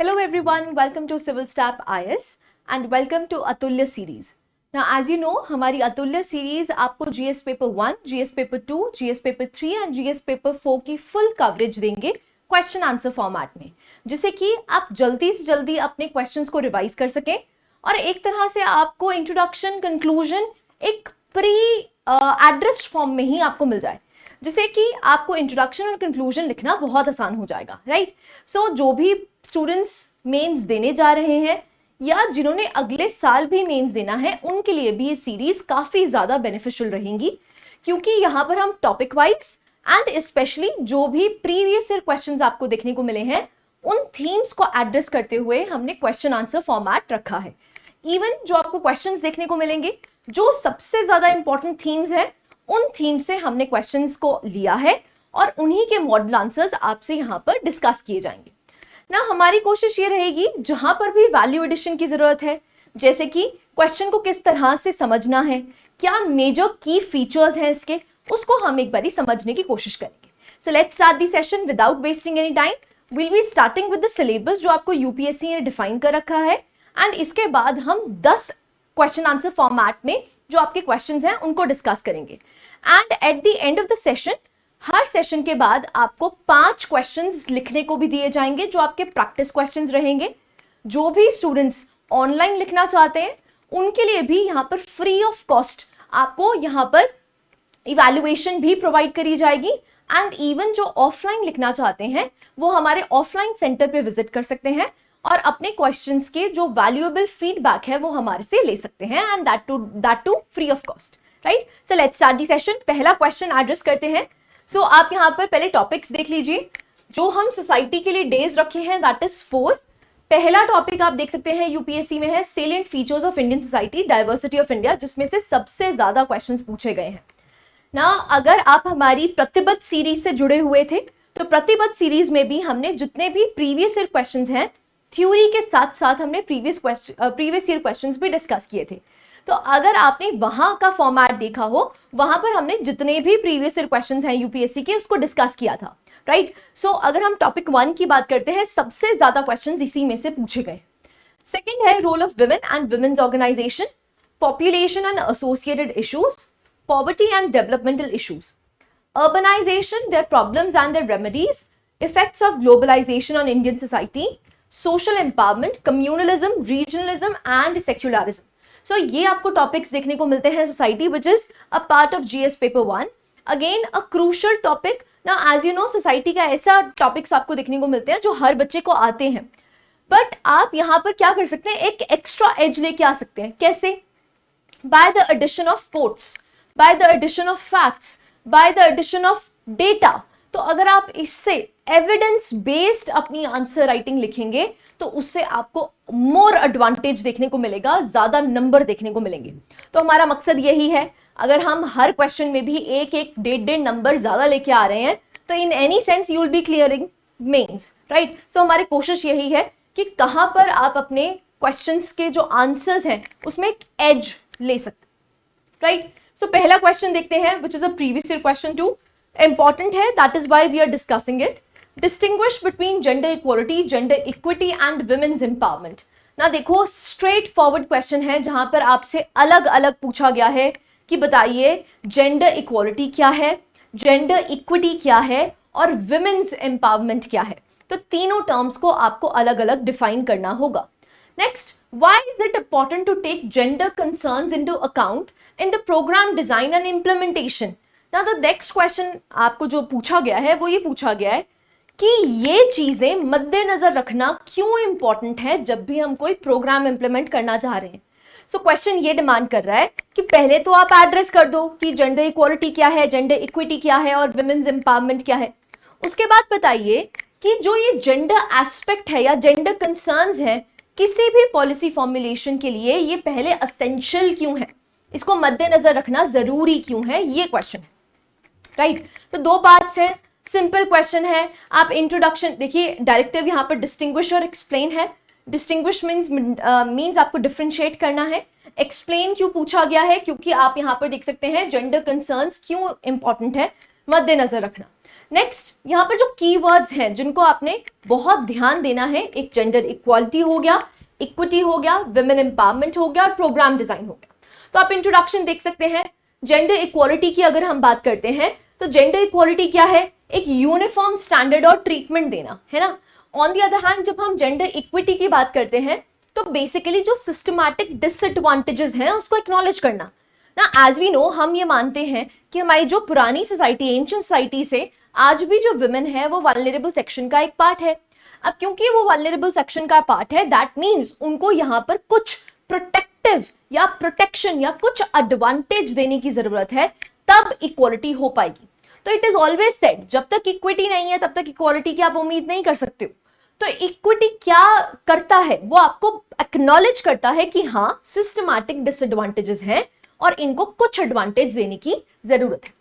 Hello everyone, welcome to Civil Staff IS and welcome to Atulya series. Now as you know, हमारी अतुल्य series आपको GS paper 1, GS paper 2, GS paper 3 and GS paper 4 की full coverage देंगे question answer format में, जिससे कि आप जल्दी से जल्दी अपने क्वेश्चंस को रिवाइज कर सकें और एक तरह से आपको इंट्रोडक्शन कंक्लूजन एक प्री एड्रेस्ड फॉर्म में ही आपको मिल जाए, जिससे कि आपको इंट्रोडक्शन और कंक्लूजन लिखना बहुत आसान हो जाएगा, राइट। सो जो भी स्टूडेंट्स मेंस देने जा रहे हैं या जिन्होंने अगले साल भी मेंस देना है, उनके लिए भी ये सीरीज काफी ज्यादा बेनिफिशियल रहेंगी, क्योंकि यहाँ पर हम टॉपिक वाइज एंड स्पेशली जो भी प्रीवियस ईयर क्वेश्चंस आपको देखने को मिले हैं उन थीम्स को एड्रेस करते हुए हमने क्वेश्चन आंसर फॉर्मेट रखा है। इवन जो आपको क्वेश्चंस देखने को मिलेंगे, जो सबसे ज्यादा इंपॉर्टेंट थीम्स है, उन थीम से हमने क्वेश्चंस को लिया है और उन्हीं के मॉडल आंसर्स आपसे यहाँ पर डिस्कस किए जाएंगे ना। हमारी कोशिश ये रहेगी जहां पर भी वैल्यू एडिशन की जरूरत है, जैसे कि क्वेश्चन को किस तरह से समझना है, क्या मेजर की फीचर्स हैं इसके, उसको हम एक बारी समझने की कोशिश करेंगे। सो let's start the session without wasting any time. Will be starting with the syllabus जो आपको यूपीएससी ने डिफाइन कर रखा है, एंड इसके बाद हम 10 क्वेश्चन आंसर फॉर्मेट में जो आपके क्वेश्चंस हैं उनको डिस्कस करेंगे। And at the end of the session, her session के बाद आपको 5 क्वेश्चंस लिखने को भी दिए जाएंगे जो आपके प्रैक्टिस क्वेश्चंस रहेंगे। जो भी स्टूडेंट्स ऑनलाइन लिखना चाहते हैं उनके लिए भी यहाँ पर फ्री ऑफ कॉस्ट आपको यहाँ पर इवैल्यूएशन भी प्रोवाइड करी जाएगी, एंड इवन जो ऑफलाइन लिखना चाहते हैं वो हमारे ऑफलाइन सेंटर पे विजिट कर सकते हैं और अपने क्वेश्चंस के जो वैल्यूएबल फीडबैक है वो हमारे से ले सकते हैं, and that too free of cost, right. So let's start the session. पहला क्वेश्चन एड्रेस करते हैं। सो आप यहाँ पर पहले टॉपिक्स देख लीजिए जो हम सोसाइटी के लिए डेज रखे हैं, दैट इज 4। पहला टॉपिक आप देख सकते हैं यूपीएससी में है salient features of Indian society, diversity of India, जिसमें से सबसे ज्यादा क्वेश्चंस पूछे गए हैं ना। अगर आप हमारी प्रतिबद्ध सीरीज से जुड़े हुए थे तो प्रतिबद्ध सीरीज में भी हमने जितने भी प्रीवियस ईयर क्वेश्चंस हैं थ्योरी के साथ साथ हमने प्रीवियस ईयर क्वेश्चंस भी डिस्कस किए थे। तो अगर आपने वहां का फॉर्मेट देखा हो, वहां पर हमने जितने भी प्रीवियस ईयर क्वेश्चंस हैं यूपीएससी के उसको डिस्कस किया था, राइट। सो अगर हम टॉपिक 1 की बात करते हैं, सबसे ज्यादा क्वेश्चंस इसी में से पूछे गए। सेकंड है role of women and women's organization, population and associated issues, poverty and developmental issues, urbanization, their problems and their remedies, effects of globalization on Indian society, social empowerment, communalism, regionalism and secularism. So ये आपको topics देखने को मिलते हैं society, which is a part of GS paper 1। Again a crucial topic ना, as you know society का ऐसा topics आपको देखने को मिलते हैं जो हर बच्चे को आते हैं, बट आप यहाँ पर क्या कर सकते हैं, एक एक्स्ट्रा एज लेके आ सकते हैं। कैसे? By the addition of quotes, by the addition of facts, by the addition of data. तो अगर आप इससे एविडेंस बेस्ड अपनी आंसर राइटिंग लिखेंगे तो उससे आपको मोर एडवांटेज देखने को मिलेगा, ज्यादा नंबर देखने को मिलेंगे। तो हमारा मकसद यही है, अगर हम हर क्वेश्चन में भी एक एक डेढ़ नंबर ज्यादा लेके आ रहे हैं तो in any sense you will be clearing mains, right. So हमारी कोशिश यही है कि कहां पर आप अपने क्वेश्चंस के जो आंसर्स हैं उसमें एक एज ले सकते, राइट। सो पहला क्वेश्चन देखते हैं, which is a previous year question 2। Important है, that is why we are discussing it. Distinguish between gender equality, gender equity and women's empowerment. ना देखो, स्ट्रेट फॉरवर्ड क्वेश्चन है जहां पर आपसे अलग अलग पूछा गया है कि बताइए जेंडर इक्वलिटी क्या है, जेंडर इक्विटी क्या है और विमेन्स एम्पावरमेंट क्या है। तो तीनों टर्म्स को आपको अलग अलग डिफाइन करना होगा। Next, why is it important to take gender concerns into account in the program design and implementation? Now the next question आपको जो पूछा गया है वो ये पूछा गया है कि ये चीजें मद्देनजर रखना क्यों इंपॉर्टेंट है जब भी हम कोई प्रोग्राम इंप्लीमेंट करना चाह रहे हैं। सो क्वेश्चन ये डिमांड कर रहा है कि पहले तो आप एड्रेस कर दो कि जेंडर इक्वालिटी क्या है, जेंडर इक्विटी क्या है और विमेन्स एम्पावरमेंट क्या है। उसके बाद बताइए कि जो ये जेंडर एस्पेक्ट है या जेंडर कंसर्न्स है किसी भी पॉलिसी फॉर्मुलेशन के लिए ये पहले असेंशियल क्यों है, इसको मद्देनजर रखना जरूरी क्यों है, ये क्वेश्चन है, राइट। तो 2 पार्ट्स हैं, सिंपल क्वेश्चन है। आप इंट्रोडक्शन देखिए, डायरेक्टिव यहाँ पर डिस्टिंग्विश और एक्सप्लेन है। डिस्टिंग्विश मीन्स आपको डिफरेंशिएट करना है। एक्सप्लेन क्यों पूछा गया है, क्योंकि आप यहाँ पर देख सकते हैं जेंडर कंसर्न्स क्यों इंपॉर्टेंट है, मद्देनजर रखना। नेक्स्ट यहाँ पर जो कीवर्ड्स हैं जिनको आपने बहुत ध्यान देना है, एक जेंडर इक्वालिटी हो गया, इक्विटी हो गया, विमेन एम्पावरमेंट हो गया और प्रोग्राम डिजाइन हो गया। तो आप इंट्रोडक्शन देख सकते हैं। जेंडर इक्वालिटी की अगर हम बात करते हैं तो जेंडर इक्वालिटी क्या है, एक यूनिफॉर्म स्टैंडर्ड और ट्रीटमेंट देना, है ना। ऑन द अदर हैंड जब हम जेंडर इक्विटी की बात करते हैं तो बेसिकली जो सिस्टमैटिक डिसएडवांटेजेस हैं उसको एक्नॉलेज करना ना। एज वी नो, हम ये मानते हैं कि हमारी जो पुरानी सोसाइटी, एंशिएंट सोसाइटी से आज भी जो विमेन है वो वल्नरेबल सेक्शन का एक पार्ट है। अब क्योंकि वो वल्नरेबल सेक्शन का पार्ट है, दैट मीन्स उनको यहाँ पर कुछ प्रोटेक्टिव या प्रोटेक्शन या कुछ एडवांटेज देने की जरूरत है, तब इक्वालिटी हो पाएगी। तो इट इज ऑलवेज सेड, जब तक इक्विटी नहीं है तब तक इक्वालिटी की आप उम्मीद नहीं कर सकते हो। तो इक्विटी क्या करता है, वो आपको एक्नॉलेज करता है कि हाँ सिस्टमैटिक डिसएडवांटेजेस हैं और इनको कुछ एडवांटेज देने की जरूरत है,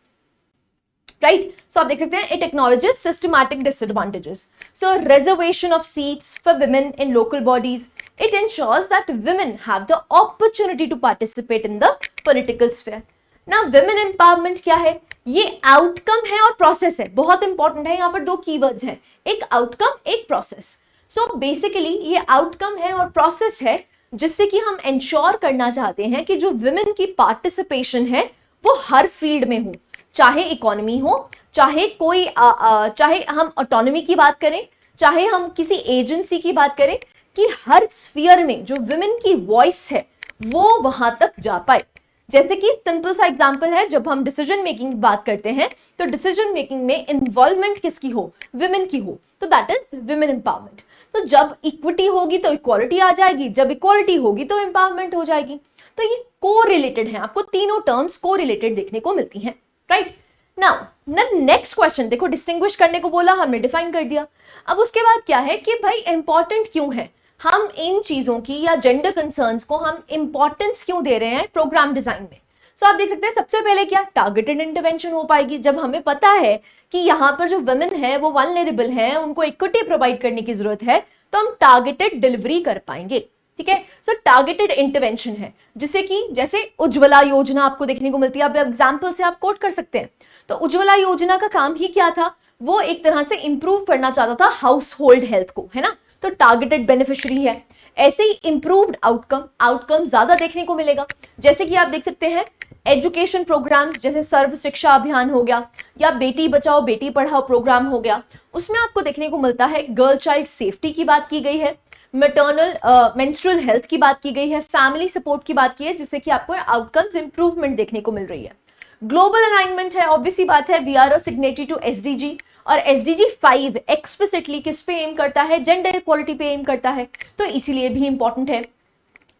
राइट। सो आप देख सकते हैं, it acknowledges systematic disadvantages. So reservation of seats for women in local bodies, it ensures that women have the opportunity to participate in the political sphere. Now women empowerment क्या है, ये outcome है और process है, बहुत important है। यहाँ पर दो कीवर्ड्स हैं, एक आउटकम एक प्रोसेस। सो बेसिकली ये आउटकम है और प्रोसेस है जिससे कि हम इंश्योर करना चाहते हैं कि जो विमेन की पार्टिसिपेशन है वो हर फील्ड में हो, चाहे इकोनॉमी हो, चाहे कोई चाहे हम ऑटोनॉमी की बात करें, चाहे हम किसी एजेंसी की बात करें, कि हर स्फीयर में जो विमेन की वॉइस है वो वहां तक जा पाए। जैसे कि सिंपल सा एग्जांपल है, जब हम डिसीजन मेकिंग की बात करते हैं तो डिसीजन मेकिंग में इन्वॉल्वमेंट किसकी हो, विमेन की हो, तो दैट इज विमेन एम्पावरमेंट। तो जब इक्विटी होगी तो इक्वालिटी आ जाएगी, जब इक्वालिटी होगी तो एम्पावरमेंट हो जाएगी। तो ये को रिलेटेड है, आपको तीनों टर्म्स को रिलेटेड देखने को मिलती हैं, राइट। नाउ नेक्स्ट क्वेश्चन देखो, डिस्टिंग्विश करने को बोला, हमने डिफाइन कर दिया। अब उसके बाद क्या है कि भाई इंपॉर्टेंट क्यों है, हम इन चीजों की या जेंडर कंसर्न्स को हम इंपॉर्टेंस क्यों दे रहे हैं प्रोग्राम डिजाइन में। सो आप देख सकते हैं, सबसे पहले क्या, टारगेटेड इंटरवेंशन हो पाएगी। जब हमें पता है कि यहाँ पर जो वुमेन है वो वल्नरेबल है, उनको इक्विटी प्रोवाइड करने की जरूरत है, तो हम टारगेटेड डिलीवरी कर पाएंगे, ठीक है। सो टारगेटेड इंटरवेंशन है, जिससे कि जैसे उज्ज्वला योजना आपको देखने को मिलती है, अब एग्जाम्पल से आप कोट कर सकते हैं। तो उज्ज्वला योजना का काम ही क्या था, वो एक तरह से इंप्रूव करना चाहता था हाउस होल्ड हेल्थ को, है ना। तो टारगेटेड बेनिफिशियरी है। ऐसे ही इंप्रूव्ड आउटकम ज्यादा देखने को मिलेगा। जैसे कि आप देख सकते हैं एजुकेशन प्रोग्राम्स, जैसे सर्व शिक्षा अभियान हो गया या बेटी बचाओ बेटी पढ़ाओ प्रोग्राम हो गया, उसमें आपको देखने को मिलता है गर्ल चाइल्ड सेफ्टी की बात की गई है, मैटरनल मेंस्ट्रुअल हेल्थ की बात की गई है, फैमिली सपोर्ट की बात की है, जिससे कि आपको आउटकम्स इंप्रूवमेंट देखने को मिल रही है। ग्लोबल अलाइनमेंट है, ऑब्वियसली बात है, we are a signatory to SDG, और एसडीजी 5 एक्सप्लिसिटली किस पे एम करता है, जेंडर इक्वालिटी पे एम करता है, तो इसीलिए भी इंपॉर्टेंट है।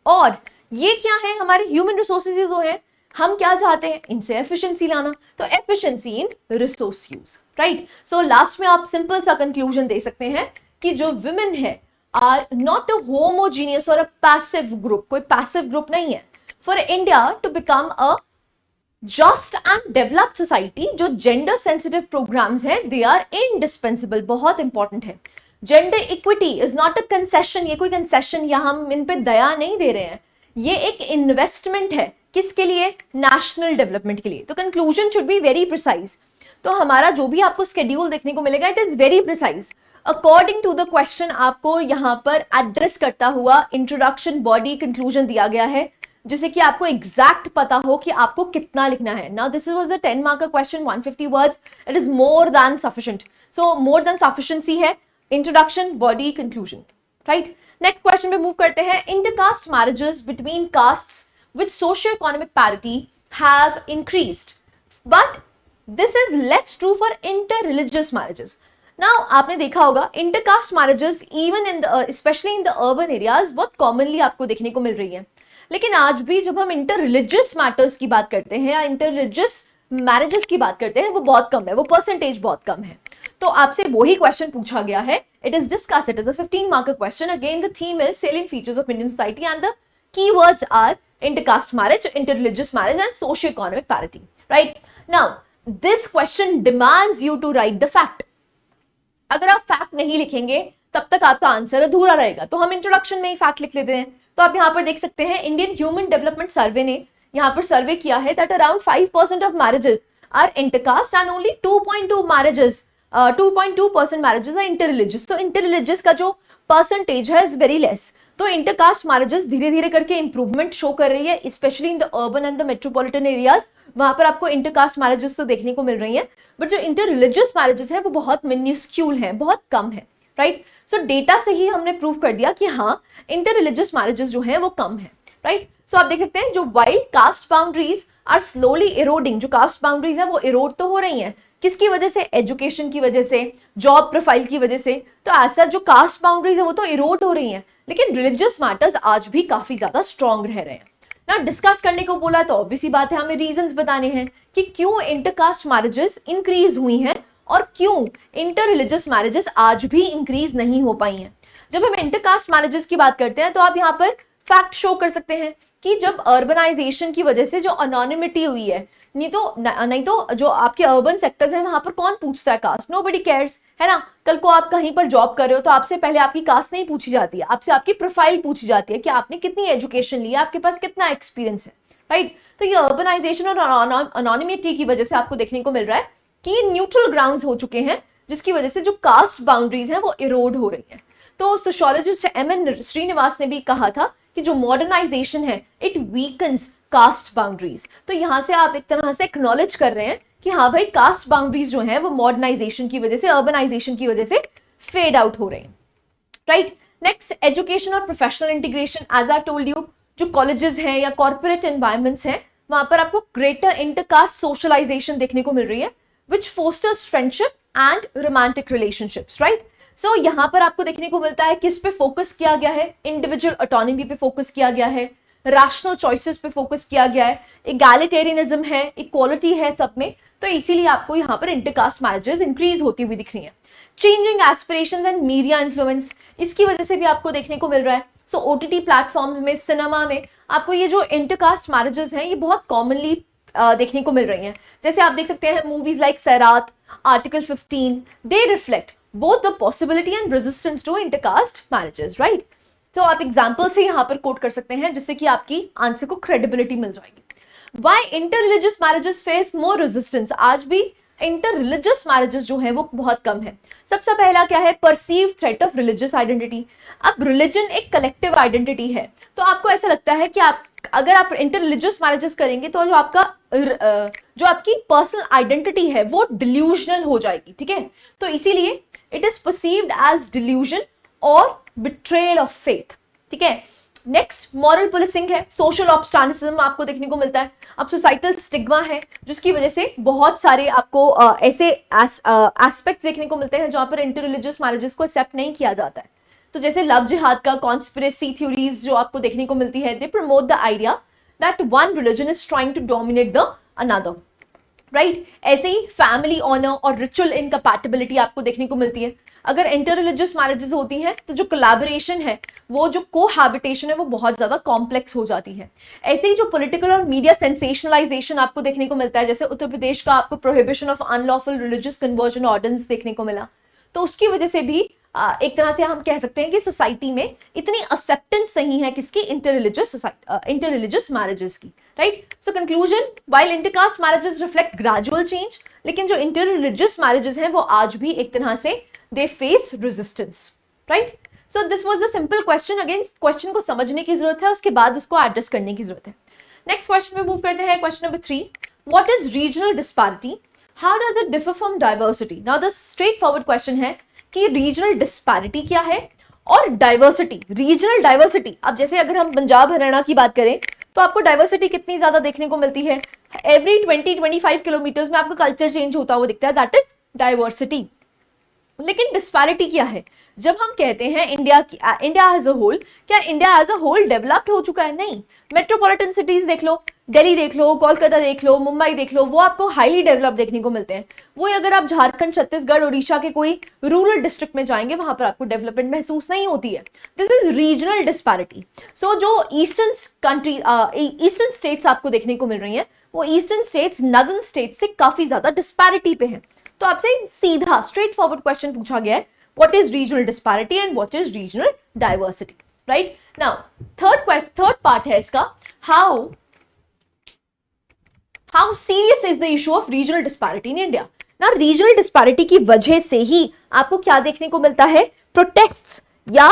और ये क्या है, हमारे ह्यूमन रिसोर्सेज जो है, हम क्या चाहते हैं, इनसे एफिशिएंसी लाना, तो एफिशिएंसी इन resource use, right. So last में आप सिंपल सा कंक्लूजन दे सकते हैं कि जो विमेन है आर नॉट अ होमोजीनियस और अ पैसिव ग्रुप, कोई पैसिव ग्रुप नहीं है। For India to become a just and developed society, जो जेंडर सेंसिटिव प्रोग्राम्स हैं दे आर इंडिस्पेंसिबल, बहुत इंपॉर्टेंट है। Gender equity is not a concession, ये कोई कंसेशन या हम इन पे दया नहीं दे रहे हैं, ये एक इन्वेस्टमेंट है, किसके लिए, नेशनल डेवलपमेंट के लिए। तो conclusion should be very precise. तो हमारा जो भी आपको स्केड्यूल देखने को मिलेगा it is very precise according to the question. आपको यहाँ पर एड्रेस करता हुआ इंट्रोडक्शन, बॉडी, कंक्लूजन दिया गया है, जिससे कि आपको एग्जैक्ट पता हो कि आपको कितना लिखना है। Now this was a 10 mark का question, 150 words, it is more than sufficient. So more than sufficiency है, introduction, body, conclusion, right. Next question पे मूव करते हैं। Intercaste marriages between castes with socio economic parity have increased, but this is less true for inter religious marriages. Now आपने देखा होगा intercaste marriages even in the specially in the urban areas बहुत commonly आपको देखने को मिल रही है, लेकिन आज भी जब हम इंटर रिलीजियस मैटर्स की बात करते हैं या इंटर रिलीजियस मैरिजेस की बात करते हैं, वो बहुत कम है, वो परसेंटेज बहुत कम है। तो आपसे वही क्वेश्चन पूछा गया है, it is discussed, it is a 15 mark question. Again the theme is salient features of Indian society and the keywords are intercaste marriage, inter-religious marriage and socio-economic parity, right? Now, this question demands you to write the fact. अगर आप fact नहीं लिखेंगे तब तक आपका answer अधूरा रहेगा, तो हम इंट्रोडक्शन में ही फैक्ट लिख लेते हैं। तो आप यहाँ पर देख सकते हैं इंडियन ह्यूमन डेवलपमेंट सर्वे ने यहाँ पर सर्वे किया है that around 5% of marriages are intercaste and only 2.2 marriages 2.2% marriages are inter religious. तो इंटर रिलीजियस का जो परसेंटेज है इज वेरी लेस। तो इंटरकास्ट मैरिजेस धीरे धीरे करके इंप्रूवमेंट शो कर रही है, specially in the urban and the metropolitan areas. वहां पर आपको इंटरकास्ट मैरिजेस तो देखने को मिल रही है, बट जो इंटर रिलीजियस मैरिजेस है वो बहुत मिन्यूस्क्यूल है, बहुत कम है, राइट। सो डेटा से ही हमने प्रूव कर दिया कि हाँ, इंटर रिलीजियस मैरिजेस जो है वो कम है, राइट। सो आप देख सकते हैं जो while caste boundaries are slowly eroding, जो कास्ट बाउंड्रीज है वो इरोड तो हो रही हैं, किसकी वजह से? एजुकेशन की वजह से, जॉब प्रोफाइल की वजह से। तो ऐसा जो कास्ट बाउंड्रीज है वो तो इरोड हो रही हैं, लेकिन रिलीजियस मैटर्स आज भी काफी ज्यादा स्ट्रॉन्ग रह रहे हैं ना। डिस्कस करने को बोला तो ऑब्वियसली बात है, हमें रीजंस बताने हैं कि क्यों इंटरकास्ट मैरिजेस इंक्रीज हुई हैं और क्यों इंटर रिलीजियस मैरिजेस आज भी इंक्रीज नहीं हो पाई हैं। जब हम इंटरकास्ट मैरिजेस की बात करते हैं तो आप यहाँ पर फैक्ट शो कर सकते हैं कि जब अर्बनाइजेशन की वजह से जो अनोनिमिटी हुई है, नहीं तो जो आपके अर्बन सेक्टर्स हैं वहां पर कौन पूछता है कास्ट? नोबडी केयर्स, है ना। कल को आप कहीं पर जॉब कर रहे हो तो आपसे पहले आपकी कास्ट नहीं पूछी जाती है, आपसे आपकी प्रोफाइल पूछी जाती है कि आपने कितनी एजुकेशन ली है, आपके पास कितना एक्सपीरियंस है, राइट। तो ये अर्बनाइजेशन और अनोनिमिटी की वजह से आपको देखने को मिल रहा है कि न्यूट्रल ग्राउंड्स हो चुके हैं, जिसकी वजह से जो कास्ट बाउंड्रीज हैं वो इरोड हो रही हैं। तो सोशियोलॉजिस्ट एम.एन. श्रीनिवास ने भी कहा था कि जो मॉडर्नाइजेशन है इट वीकन्स कास्ट बाउंड्रीज। तो यहां से आप एक तरह से एक्नॉलेज कर रहे हैं कि हाँ भाई, कास्ट बाउंड्रीज जो है वो मॉडर्नाइजेशन की वजह से, अर्बनाइजेशन की वजह से फेड आउट हो रहे हैं, राइट। नेक्स्ट, एजुकेशन और professional integration. As I told you, जो कॉलेजेस हैं या कॉर्पोरेट एनवायरमेंट्स हैं वहां पर आपको ग्रेटर इंटरकास्ट सोशलाइजेशन देखने को मिल रही है, which fosters friendship and romantic relationships, right. So यहाँ पर आपको देखने को मिलता है किस पे फोकस किया गया है? इंडिविजुअल ऑटोनॉमी पे फोकस किया गया है, रैशनल चॉइसेस पे फोकस किया गया है, इगैलिटेरियनिज्म है, इक्वालिटी है सब में। तो इसीलिए आपको यहाँ पर इंटरकास्ट मैरिजेस इंक्रीज होती हुई दिख रही है। Changing aspirations and media influence, इसकी वजह से भी आपको देखने को मिल रहा है। सो ओटीटी प्लेटफॉर्म्स में, सिनेमा में आपको ये जो इंटरकास्ट मैरिजेस हैं ये बहुत कॉमनली देखने को मिल रही हैं। जैसे आप देख सकते हैं movies like Sairat, article 15, they reflect both the possibility and resistance to intercaste marriages, right? तो आप एग्जाम्पल से यहाँ पर कोट कर सकते हैं जिससे कि आपकी आंसर को क्रेडिबिलिटी मिल जाएगी। Why interreligious marriages face more resistance? आज भी इंटररिलीजियस मैरिजेस जो है वो बहुत कम है। सबसे पहला क्या है? Perceive threat of religious identity. अब रिलीजन एक कलेक्टिव आइडेंटिटी है, तो आपको ऐसा लगता है कि अगर आप इंटररिलीजियस मैरिजेस करेंगे तो जो आपकी पर्सनल आइडेंटिटी है वो डिल्यूजनल हो जाएगी, ठीक है। तो इसीलिए it is perceived as delusion और बिट्रेयल ऑफ फेथ, ठीक है। नेक्स्ट, मॉरल पुलिसिंग है, सोशल ऑब्स्टार्निज्म आपको देखने को मिलता है। अब सोसाइटल स्टिग्मा है, जिसकी वजह से बहुत सारे आपको ऐसे एस्पेक्ट्स देखने को मिलते हैं जहां पर इंटररिलीजियस मैरिजेस को एक्सेप्ट नहीं किया जाता है। तो जैसे लव जिहाद का कॉन्स्पिरेसी थ्योरीज जो आपको देखने को मिलती है, they promote the idea that one religion is trying to dominate the another, right. ऐसे ही फैमिली ऑनर और रिचुअल इनकम्पैटिबिलिटी आपको देखने को मिलती है। अगर इंटररिलीजियस मैरिजेस होती हैं तो जो कोलैबोरेशन है, वो जो कोहैबिटेशन है वो बहुत ज्यादा कॉम्प्लेक्स हो जाती है। ऐसे ही जो पॉलिटिकल और मीडिया सेंसेशनलाइजेशन आपको देखने को मिलता है, जैसे उत्तर प्रदेश का आपको prohibition of unlawful religious conversion ordinance देखने को मिला, तो उसकी वजह से भी एक तरह से हम कह सकते हैं कि सोसाइटी में इतनी एक्सेप्टेंस नहीं है किसकी? इंटररिलीजियस मैरिजेस की, right. So conclusion, while intercaste marriages reflect gradual change, लेकिन जो इंटररिलीजियस मैरिजेस हैं वो आज भी एक तरह से they face resistance, right. So this was the simple question. Again question को समझने की जरूरत है, उसके बाद उसको एड्रेस करने की जरूरत है। नेक्स्ट क्वेश्चन में मूव करते हैं, question number 3, what is regional disparity, how does it differ from diversity. Now the straight forward question है कि रीजनल डिस्पैरिटी क्या है और डाइवर्सिटी। रीजनल डाइवर्सिटी, अब जैसे अगर हम पंजाब हरियाणा की बात करें तो आपको डाइवर्सिटी कितनी ज्यादा देखने को मिलती है? एवरी 20-25 किलोमीटर्स में आपको कल्चर चेंज होता हुआ दिखता है, दैट इज डाइवर्सिटी। लेकिन डिस्पैरिटी क्या है? जब हम कहते हैं इंडिया एज अ होल, क्या India as a whole developed हो चुका है? नहीं। मेट्रोपॉलिटन सिटीज देख लो, दिल्ली देख लो, कोलकाता देख लो, मुंबई देख लो, वो आपको हाईली डेवलप देखने को मिलते हैं। वो अगर आप झारखंड, छत्तीसगढ़, उड़ीसा के कोई रूरल डिस्ट्रिक्ट में जाएंगे वहां पर आपको डेवलपमेंट महसूस नहीं होती है। This is regional disparity. So जो ईस्टर्न स्टेट्स आपको देखने को मिल रही हैं, वो ईस्टर्न स्टेट्स नॉर्दर्न स्टेट्स से काफी ज्यादा डिस्पैरिटी पे हैं। तो आपसे सीधा स्ट्रेट फॉरवर्ड क्वेश्चन पूछा गया है, what is regional disparity and what is regional diversity, right. Now third part है इसका, how serious is the issue of regional disparity in India. ना रीजनल डिस्पैरिटी की वजह से ही आपको क्या देखने को मिलता है, प्रोटेस्ट्स या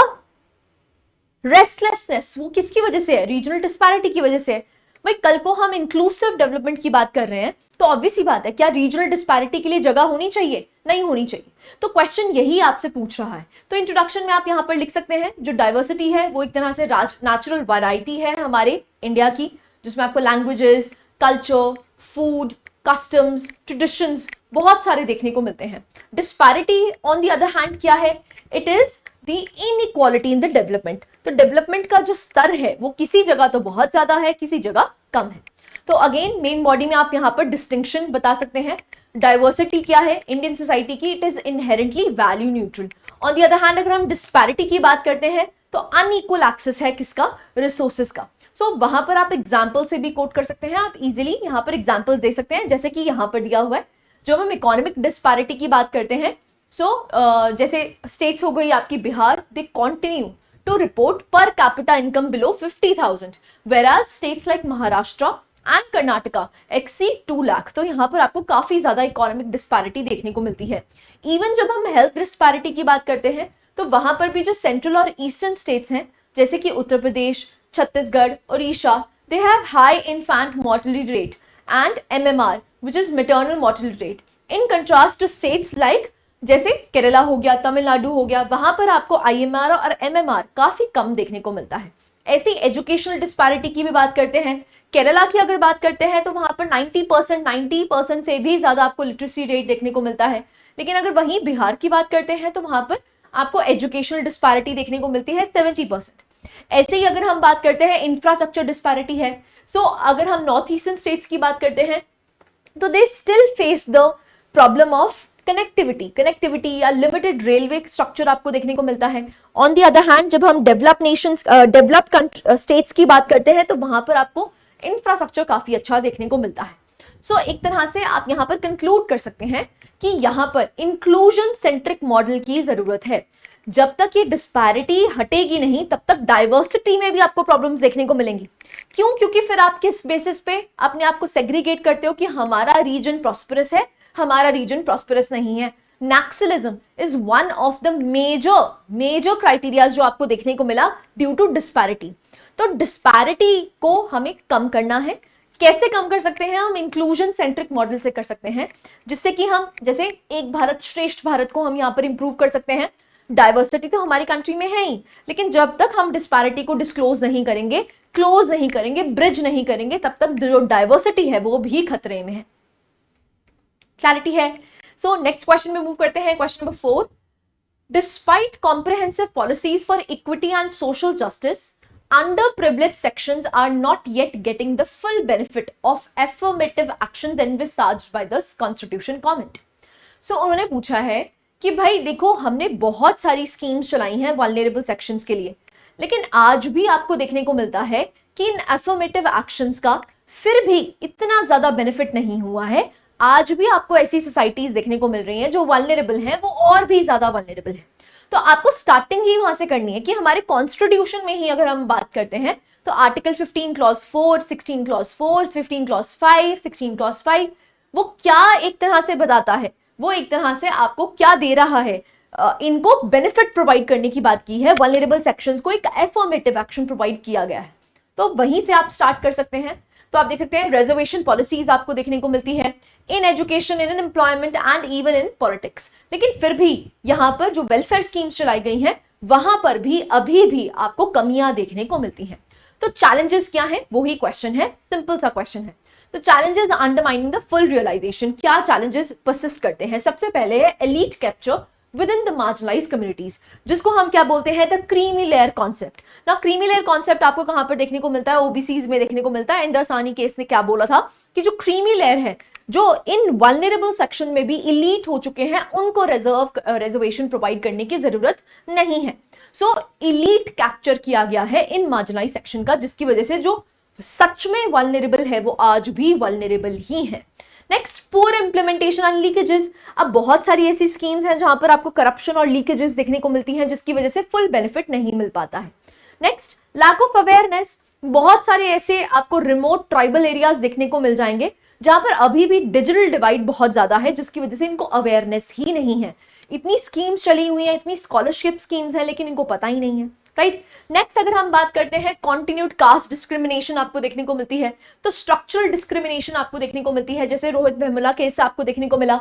रेस्टलेसनेस, वो किसकी वजह से है, रीजनल डिस्पैरिटी की वजह से है। भाई कल को हम इंक्लूसिव डेवलपमेंट की बात कर रहे हैं तो ऑब्वियस सी बात है, क्या रीजनल डिस्पैरिटी के लिए जगह होनी चाहिए, नहीं होनी चाहिए। तो क्वेश्चन यही आपसे पूछ रहा है। तो इंट्रोडक्शन में आप यहाँ पर लिख सकते हैं, जो डाइवर्सिटी है वो एक तरह से नेचुरल वैरायटी है हमारे इंडिया की, जिसमें आपको languages, culture, food, customs, traditions बहुत सारे देखने को मिलते हैं। Disparity on the other hand क्या है, it is the inequality in the development. तो डेवलपमेंट का जो स्तर है वो किसी जगह तो बहुत ज्यादा है, किसी जगह कम है। तो अगेन मेन बॉडी में आप यहाँ पर डिस्टिंक्शन बता सकते हैं। डाइवर्सिटी क्या है इंडियन सोसाइटी की, it is inherently value neutral. On the other hand अगर हम डिस्पैरिटी की बात करते हैं तो अनइक्वल एक्सेस है किसका, रिसोर्सेज का। सो वहां पर आप एग्जाम्पल से भी कोट कर सकते हैं, आप इजिली यहाँ पर एग्जाम्पल दे सकते हैं, जैसे कि यहाँ पर दिया हुआ है। जब हम इकोनॉमिक डिस्पैरिटी की बात करते हैं, जैसे स्टेट्स हो गई आपकी Bihar, they continue to report per capita income below 50,000, whereas states like Maharashtra and Karnataka exceed 2 lakh. तो यहाँ पर आपको काफी ज्यादा इकोनॉमिक डिस्पैरिटी देखने को मिलती है। इवन जब हम हेल्थ डिस्पैरिटी की बात करते हैं तो वहां पर भी जो सेंट्रल और ईस्टर्न स्टेट्स हैं, जैसे कि Uttar Pradesh, Chhattisgarh, Orissa, they have high infant mortality rate and MMR which is maternal mortality rate, in contrast to states like जैसे केरला हो गया, तमिलनाडु हो गया, वहां पर आपको IMR और MMR काफी कम देखने को मिलता है। ऐसी एजुकेशनल डिस्पैरिटी की भी बात करते हैं, केरला की अगर बात करते हैं तो वहां पर 90% से भी ज्यादा आपको लिटरेसी रेट देखने को मिलता है। लेकिन अगर वहीं बिहार की बात करते हैं तो वहां पर आपको एजुकेशनल डिस्पैरिटी देखने को मिलती है 70%। ऐसे ही अगर हम बात करते हैं इंफ्रास्ट्रक्चर डिस्पैरिटी है। अगर हम नॉर्थ ईस्टर्न स्टेट्स की बात करते हैं तो they still face the problem of connectivity या लिमिटेड रेलवे स्ट्रक्चर आपको देखने को मिलता है। ऑन द अदर हैंड जब हम डेवलप्ड स्टेट्स की बात करते हैं तो वहां पर आपको इंफ्रास्ट्रक्चर काफी अच्छा देखने को मिलता है। एक तरह से आप यहाँ पर कंक्लूड कर सकते हैं कि यहाँ पर इंक्लूजन सेंट्रिक मॉडल की जरूरत है। जब तक ये डिस्पैरिटी हटेगी नहीं तब तक डाइवर्सिटी में भी आपको प्रॉब्लम्स देखने को मिलेंगी। क्यों? क्योंकि फिर आप किस बेसिस पे अपने आप को सेग्रीगेट करते हो कि हमारा रीजन प्रॉस्परस है, हमारा रीजन प्रॉस्परस नहीं है। Naxalism is one of the major criteria जो आपको देखने को मिला ड्यू टू डिस्पैरिटी। तो डिस्पैरिटी को हमें कम करना है। कैसे कम कर सकते हैं? हम इंक्लूजन सेंट्रिक मॉडल से कर सकते हैं, जिससे कि हम जैसे एक भारत श्रेष्ठ भारत को हम यहाँ पर इंप्रूव कर सकते हैं। डाइवर्सिटी तो हमारी कंट्री में है ही, लेकिन जब तक हम डिस्पैरिटी को डिस्क्लोज नहीं करेंगे, क्लोज नहीं करेंगे, ब्रिज नहीं करेंगे, तब तक जो डाइवर्सिटी है वो भी खतरे में है। क्लैरिटी है? नेक्स्ट क्वेश्चन में मूव करते हैं। Question number 4, despite comprehensive policies for equity and social justice, underprivileged sections are not yet getting the full benefit of affirmative action envisaged by the constitution comment. उन्होंने पूछा है कि भाई देखो, हमने बहुत सारी स्कीम्स चलाई हैं वल्नरेबल सेक्शंस के लिए, लेकिन आज भी आपको देखने को मिलता है कि इन अफर्मेटिव एक्शंस का फिर भी इतना ज्यादा बेनिफिट नहीं हुआ है। आज भी आपको ऐसी सोसाइटीज देखने को मिल रही हैं जो वल्नरेबल हैं, वो और भी ज्यादा वल्नरेबल है। तो आपको स्टार्टिंग ही वहां से करनी है कि हमारे कॉन्स्टिट्यूशन में ही अगर हम बात करते हैं तो article 15 clause 4, 16 clause 4, 15 clause 5, 16 clause 5 वो क्या एक तरह से बताता है, वो एक तरह से आपको क्या दे रहा है, इनको बेनिफिट प्रोवाइड करने की बात की है। वल्नरेबल सेक्शंस को एक एफर्मेटिव एक्शन प्रोवाइड किया गया है, तो वहीं से आप स्टार्ट कर सकते हैं। तो आप देख सकते हैं रिजर्वेशन पॉलिसीज आपको देखने को मिलती है in education, in employment and even in politics. लेकिन फिर भी यहाँ पर जो वेलफेयर स्कीम्स चलाई गई हैं वहां पर भी अभी भी आपको कमियां देखने को मिलती हैं। तो चैलेंजेस क्या है, वो ही क्वेश्चन है, सिंपल सा क्वेश्चन है। तो challenges undermining the full realisation, क्या चैलेंजेस परसिस्ट करते हैं? सबसे पहले है elite capture within the marginalized communities, जिसको हम क्या बोलते हैं, द क्रीमी लेयर कॉन्सेप्ट। ना क्रीमी लेयर कॉन्सेप्ट आपको कहां पर देखने को मिलता है? ओबीसीज में देखने को मिलता है। इंद्रासानी केस ने क्या बोला था कि जो क्रीमी लेयर है, जो इन वल्नरेबल सेक्शन में भी इलीट हो चुके हैं, उनको रिजर्वेशन प्रोवाइड करने की जरूरत नहीं है। इलीट कैप्चर किया गया है इन मार्जिनलाइज सेक्शन का, जिसकी वजह से जो सच में वल्नरेबल है वो आज भी वल्नरेबल ही है। Next, poor implementation and leakages. अब बहुत सारी ऐसी स्कीम्स हैं जहां पर आपको करप्शन और लीकेजेस देखने को मिलती हैं, जिसकी वजह से फुल बेनिफिट नहीं मिल पाता है। Next, lack of awareness. बहुत सारे ऐसे आपको रिमोट ट्राइबल एरियाज देखने को मिल जाएंगे जहां पर अभी भी डिजिटल डिवाइड बहुत ज्यादा है, जिसकी वजह से इनको अवेयरनेस ही नहीं है। इतनी स्कीम्स चली हुई हैं, इतनी स्कॉलरशिप स्कीम्स हैं, लेकिन इनको पता ही नहीं है, राइट। नेक्स्ट अगर हम बात करते हैं, कॉन्टिन्यूड कास्ट डिस्क्रिमिनेशन आपको देखने को मिलती है। तो स्ट्रक्चरल डिस्क्रिमिनेशन आपको देखने को मिलती है, जैसे रोहित वेमुला केस से आपको देखने को मिला।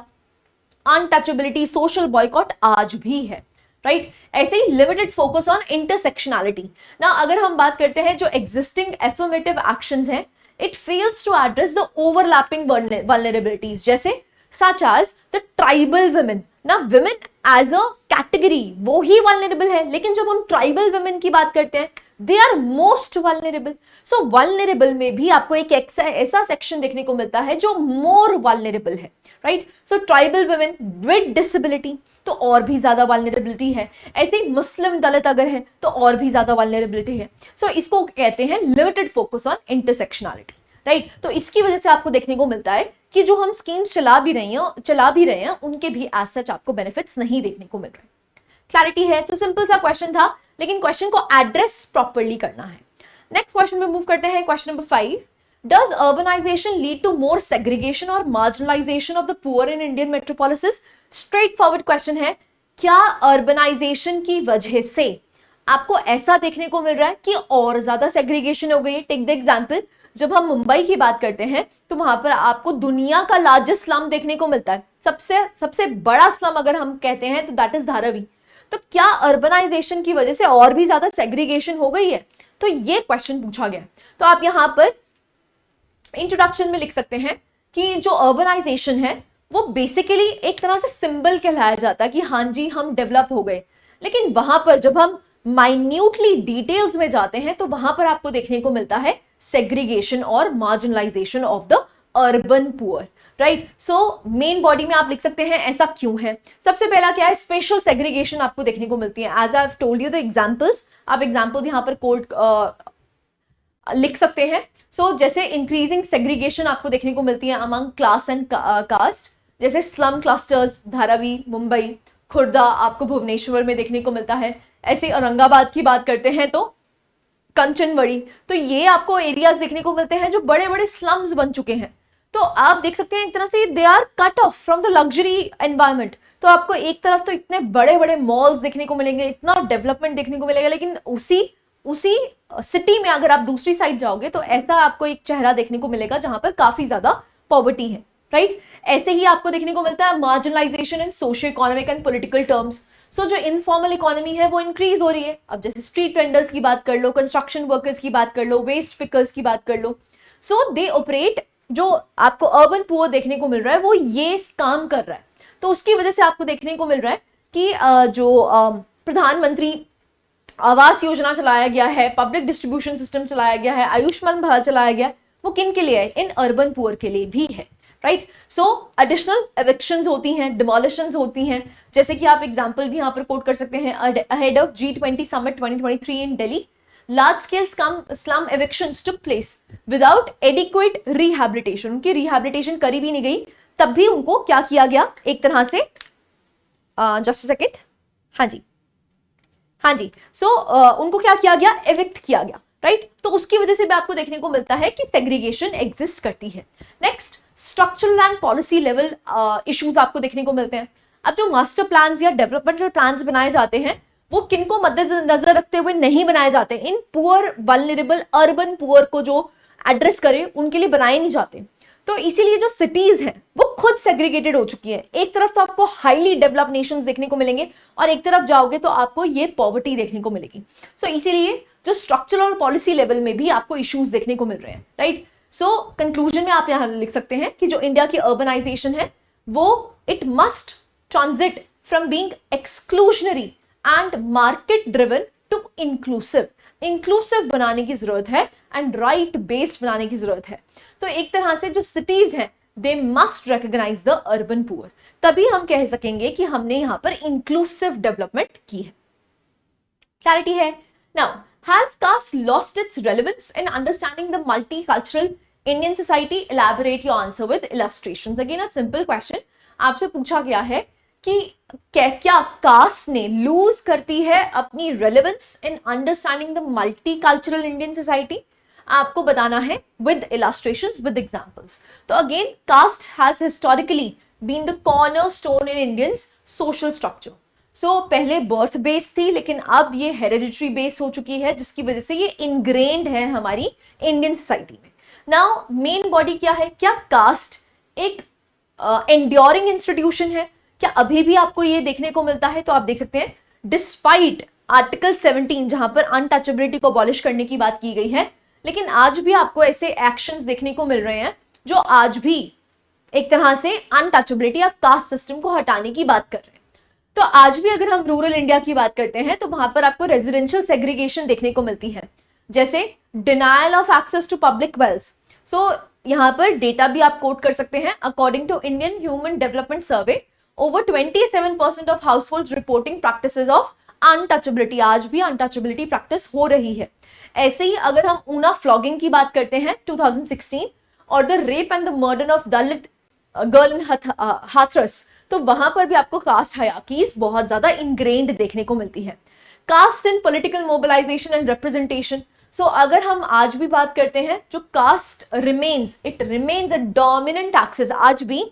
अनटचेबिलिटी, सोशल बॉयकॉट आज भी है, राइट। ऐसे ही लिमिटेड फोकस ऑन इंटरसेक्शनैलिटी ना, अगर हम बात करते हैं जो एग्जिस्टिंग एफर्मेटिव एक्शंस हैं, it fails to address the overlapping vulnerabilities, जैसे such as the tribal women ना, विमेन एज अ कैटेगरी वो ही वल्नरेबल है, लेकिन जब हम ट्राइबल वुमेन की बात करते हैं, they are most vulnerable. So vulnerable में भी आपको एक ऐसा सेक्शन देखने को मिलता है जो मोर वल्नरेबल है, right. So tribal women with disability तो और भी ज्यादा वल्नरेबिलिटी है। ऐसे ही मुस्लिम दलित अगर है तो और भी ज्यादा वल्नरेबिलिटी है। सो इसको कहते हैं limited focus on intersectionality, right. तो इसकी वजह से आपको देखने को मिलता है कि जो हम स्कीम्स चला भी रहे हैं उनके भी एज सच आपको बेनिफिट्स नहीं देखने को मिल रहे। क्लैरिटी है? तो सिंपल सा क्वेश्चन था, लेकिन क्वेश्चन को एड्रेस प्रॉपर्ली करना है। नेक्स्ट क्वेश्चन में मूव करते हैं, question number 5। Does urbanization lead to more segregation or marginalization of the poor in Indian metropolises? Straightforward question है, क्या urbanization की वजह से आपको ऐसा देखने को मिल रहा है कि और ज्यादा सेग्रीगेशन हो गई है? टेक द एग्जांपल, जब हम मुंबई की बात करते हैं तो वहां पर आपको दुनिया का लार्जेस्ट स्लम देखने को मिलता है। सबसे बड़ा स्लम अगर हम कहते हैं तो दैट इज धारावी। तो क्या अर्बनाइजेशन की वजह से और भी ज्यादा सेग्रीगेशन हो गई है? तो ये क्वेश्चन पूछा गया। तो आप यहां पर इंट्रोडक्शन में लिख सकते हैं कि जो अर्बनाइजेशन है वो बेसिकली एक तरह से सिंबल कहलाया जाता है कि हाँ जी हम डेवलप हो गए, लेकिन वहां पर जब हम माइन्यूटली डिटेल्स में जाते हैं तो वहां पर आपको देखने को मिलता है सेग्रीगेशन और marginalisation of the urban poor, right. So main body में आप लिख सकते हैं ऐसा क्यों है। सबसे पहला क्या है, स्पेशल सेग्रीगेशन आपको देखने को मिलती है। As I have told you the examples, आप एग्जांपल्स यहां पर कोड लिख सकते हैं। सो जैसे इंक्रीजिंग सेग्रीगेशन आपको देखने को मिलती है अमंग क्लास एंड कास्ट, जैसे स्लम क्लस्टर्स धारावी, मुंबई, खुर्दा आपको भुवनेश्वर में देखने को मिलता है। ऐसे औरंगाबाद की बात करते हैं तो कंचनबड़ी, तो ये आपको एरियाज देखने को मिलते हैं जो बड़े बड़े स्लम्स बन चुके हैं। तो आप देख सकते हैं एक तरह से they are cut off from the luxury environment. तो आपको एक तरफ तो इतने बड़े बड़े मॉल्स देखने को मिलेंगे, इतना डेवलपमेंट देखने को मिलेगा, लेकिन उसी सिटी में अगर आप दूसरी साइड जाओगे तो ऐसा आपको एक चेहरा देखने को मिलेगा जहां पर काफी ज्यादा पॉवर्टी है, राइट। ऐसे ही आपको देखने को मिलता है marginalization in socio economic and political terms. So जो इनफॉर्मल इकोनॉमी है वो इंक्रीज हो रही है। अब जैसे स्ट्रीट वेंडर्स की बात कर लो, कंस्ट्रक्शन वर्कर्स की बात कर लो, वेस्ट पिकर्स की बात कर लो, सो दे ऑपरेट, जो आपको अर्बन पुअर देखने को मिल रहा है वो ये काम कर रहा है। तो उसकी वजह से आपको देखने को मिल रहा है कि जो प्रधानमंत्री आवास योजना चलाया गया है, पब्लिक डिस्ट्रीब्यूशन सिस्टम चलाया गया है, आयुष्मान भारत चलाया गया, वो किन के लिए है? इन अर्बन पुअर के लिए भी है, राइट। सो एडिशनल एविक्शंस होती हैं, डिमोलिशंस होती हैं, जैसे कि आप एग्जांपल भी यहां पर कोट कर सकते हैं। Ahead of G20 summit 2023 in Delhi, large scale slum evictions took place without adequate rehabilitation. उनकी रिहैबिलिटेशन करी भी नहीं गई, तब भी उनको क्या किया गया एक तरह से, जस्ट सेकेंड, हाँ जी, सो उनको क्या किया गया? एविक्ट किया गया, राइट। तो उसकी वजह से भी आपको देखने को मिलता है कि सेग्रीगेशन एग्जिस्ट करती है। Next, structural and policy level issues आपको देखने को मिलते हैं। अब जो मास्टर प्लान्स या डेवलपमेंटल प्लान्स बनाए जाते हैं वो किनको मद्देनजर रखते हुए नहीं बनाए जाते? In poor vulnerable urban poor को जो एड्रेस करे उनके लिए बनाए नहीं जाते। तो इसीलिए जो सिटीज हैं वो खुद सेग्रीगेटेड हो चुकी है। एक तरफ तो आपको हाईली डेवलप्ड नेशंस देखने को मिलेंगे और एक तरफ जाओगे तो आपको ये पॉवर्टी देखने को मिलेगी। सो इसीलिए जो स्ट्रक्चरल और पॉलिसी लेवल में भी आपको इश्यूज देखने को मिल रहे हैं, राइट। सो कंक्लूजन में आप यहां लिख सकते हैं कि जो इंडिया की अर्बनाइजेशन है वो it must transit from being exclusionary and market driven to inclusive बनाने की जरूरत है एंड राइट बेस्ड बनाने की जरूरत है। तो एक तरह से जो सिटीज हैं they must recognise the urban poor, तभी हम कह सकेंगे कि हमने यहां पर इंक्लूसिव डेवलपमेंट की है। क्लैरिटी है? Now, has caste lost its relevance in understanding the multicultural Indian society? Elaborate your answer with illustrations. Again a simple question आपसे पूछा गया है कि क्या कास्ट ने लूज करती है अपनी relevance in understanding the multicultural Indian society? आपको बताना है विद इलस्ट्रेशंस, विद एग्जांपल्स। तो again caste has historically been the cornerstone in Indians social structure. So पहले बर्थ बेस थी, लेकिन अब ये हेरिडिटरी बेस हो चुकी है, जिसकी वजह से ये इनग्रेन्ड है हमारी इंडियन सोसाइटी में। नाउ मेन बॉडी क्या है? क्या कास्ट एक एंड्योरिंग इंस्टीट्यूशन है? क्या अभी भी आपको ये देखने को मिलता है? तो आप देख सकते हैं डिस्पाइट आर्टिकल 17 जहां पर अनटचेबिलिटी को अबॉलिश करने की बात की गई है, लेकिन आज भी आपको ऐसे एक्शंस देखने को मिल रहे हैं जो आज भी एक तरह से अनटचेबिलिटी या कास्ट सिस्टम को हटाने की बात कर रहे हैं। तो आज भी अगर हम रूरल इंडिया की बात करते हैं तो वहां पर आपको रेजिडेंशियल सेग्रीगेशन देखने को मिलती है, जैसे denial of access to public wells. So यहाँ पर डेटा भी आप कोट कर सकते हैं। According to Indian human development survey, over 27% of households reporting practices of untouchability. आज भी अनटचेबिलिटी प्रैक्टिस हो रही है। ऐसे ही अगर हम ऊना फ्लॉगिंग की बात करते हैं 2016 और the rape and the murder of Dalit girl in Hathras, तो वहां पर भी आपको कास्ट हायरार्कीज बहुत ज्यादा इनग्रेन्ड देखने को मिलती है। Caste in political mobilization and representation. So अगर हम आज भी बात करते हैं, जो caste it remains a dominant access. आज भी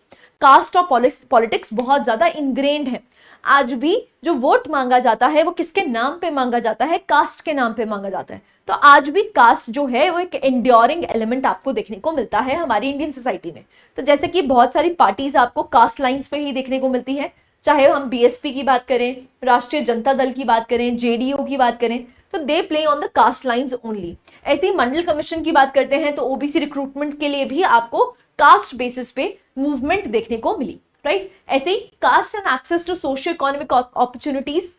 कास्ट और पॉलिटिक्स बहुत ज्यादा इनग्रेन्ड है। आज भी जो वोट मांगा जाता है वो किसके नाम पे मांगा जाता है? कास्ट के नाम पे मांगा जाता है। तो आज भी कास्ट जो है वो एक एंड्योरिंग एलिमेंट आपको देखने को मिलता है हमारी इंडियन सोसाइटी में। तो जैसे कि बहुत सारी पार्टीज आपको कास्ट लाइंस पे ही देखने को मिलती है, चाहे हम बीएसपी की बात करें, राष्ट्रीय जनता दल की बात करें, जेडीयू की बात करें, तो they play on the caste lines only. ऐसे ही मंडल कमीशन की बात करते हैं तो ओबीसी रिक्रूटमेंट के लिए भी आपको कास्ट बेसिस पे मूवमेंट देखने को मिली, राइट। ऐसे ही caste and access to socio economic opportunities,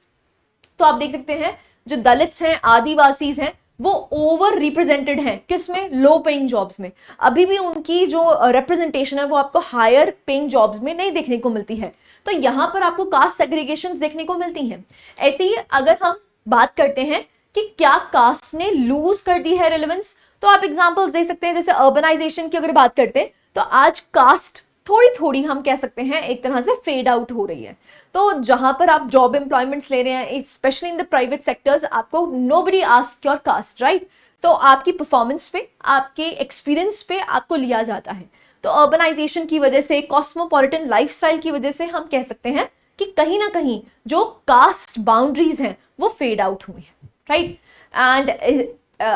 तो आप देख सकते हैं जो दलित्स हैं, आदिवासीज हैं, वो ओवर रिप्रेजेंटेड हैं किसमें? लो पेइंग जॉब्स में। अभी भी उनकी जो रिप्रेजेंटेशन है वो आपको हायर पेइंग जॉब्स में नहीं देखने को मिलती है। तो यहां पर आपको कास्ट सेग्रीगेशन देखने को मिलती हैं। ऐसे ही अगर हम बात करते हैं कि क्या कास्ट ने लूज कर दी है रेलेवेंस, तो आप एग्जांपल्स दे सकते हैं। जैसे अर्बनाइजेशन की अगर बात करते हैं तो आज कास्ट थोड़ी थोड़ी हम कह सकते हैं एक तरह से फेड आउट हो रही है। तो जहां पर आप जॉब एम्प्लॉयमेंट्स ले रहे हैं, specially in the private sectors, आपको nobody ask your caste, right. तो आपकी परफॉर्मेंस पे, आपके एक्सपीरियंस पे आपको लिया जाता है। तो अर्बनाइजेशन की वजह से, कॉस्मोपॉलिटन लाइफस्टाइल की वजह से हम कह सकते हैं कि कहीं ना कहीं जो कास्ट बाउंड्रीज हैं वो फेड आउट हुई है, राइट। एंड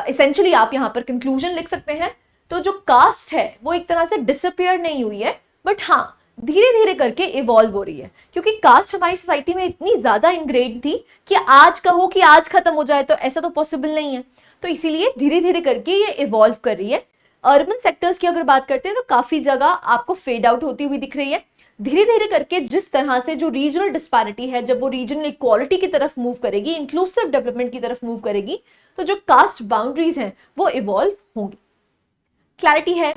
एसेंशियली आप यहाँ पर कंक्लूजन लिख सकते हैं। तो जो कास्ट है वो एक तरह से डिसअपियर नहीं हुई है, बट हाँ धीरे धीरे करके इवॉल्व हो रही है, क्योंकि कास्ट हमारी सोसाइटी में इतनी ज्यादा इनग्रेड थी कि आज कहो कि आज खत्म हो जाए तो ऐसा तो पॉसिबल नहीं है। तो इसीलिए धीरे धीरे करके ये इवॉल्व कर रही है। अर्बन सेक्टर्स की अगर बात करते हैं तो काफी जगह आपको फेड आउट होती हुई दिख रही है। धीरे धीरे करके जिस तरह से जो रीजनल डिस्पैरिटी है, जब वो रीजनल इक्वालिटी की तरफ मूव करेगी, इंक्लूसिव डेवलपमेंट की तरफ मूव करेगी, तो जो कास्ट बाउंड्रीज हैं वो इवॉल्व होंगी। क्लैरिटी है?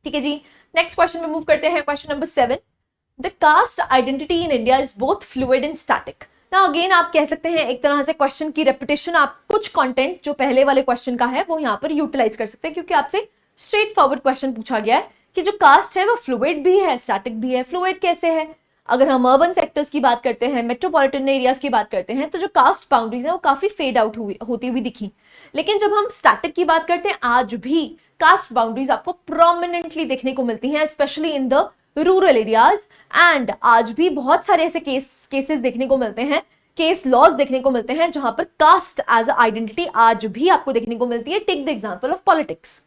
ठीक है जी। नेक्स्ट क्वेश्चन में मूव करते हैं। Question number 7, the cast identity in India is both fluid and static. ना अगेन आप कह सकते हैं एक तरह से क्वेश्चन की रेपिटेशन, आप कुछ कंटेंट जो पहले वाले क्वेश्चन का है वो यहाँ पर यूटिलाइज कर सकते हैं, क्योंकि आपसे स्ट्रेट फॉरवर्ड क्वेश्चन पूछा गया है कि जो कास्ट है वो फ्लूइड भी है, स्टैटिक भी है। फ्लूइड कैसे है? अगर हम अर्बन सेक्टर्स की बात करते हैं, मेट्रोपॉलिटन एरियाज की बात करते हैं, तो जो कास्ट बाउंड्रीज है वो काफी फेड आउट होती हुई दिखी। लेकिन जब हम स्टैटिक की बात करते हैं, आज भी कास्ट बाउंड्रीज आपको प्रोमिनेंटली देखने को मिलती हैं, specially in the rural areas. And आज भी बहुत सारे ऐसे केसेस देखने को मिलते हैं, केस लॉज देखने को मिलते हैं, जहां पर कास्ट एज अ आइडेंटिटी आज भी आपको देखने को मिलती है। Take the example of politics,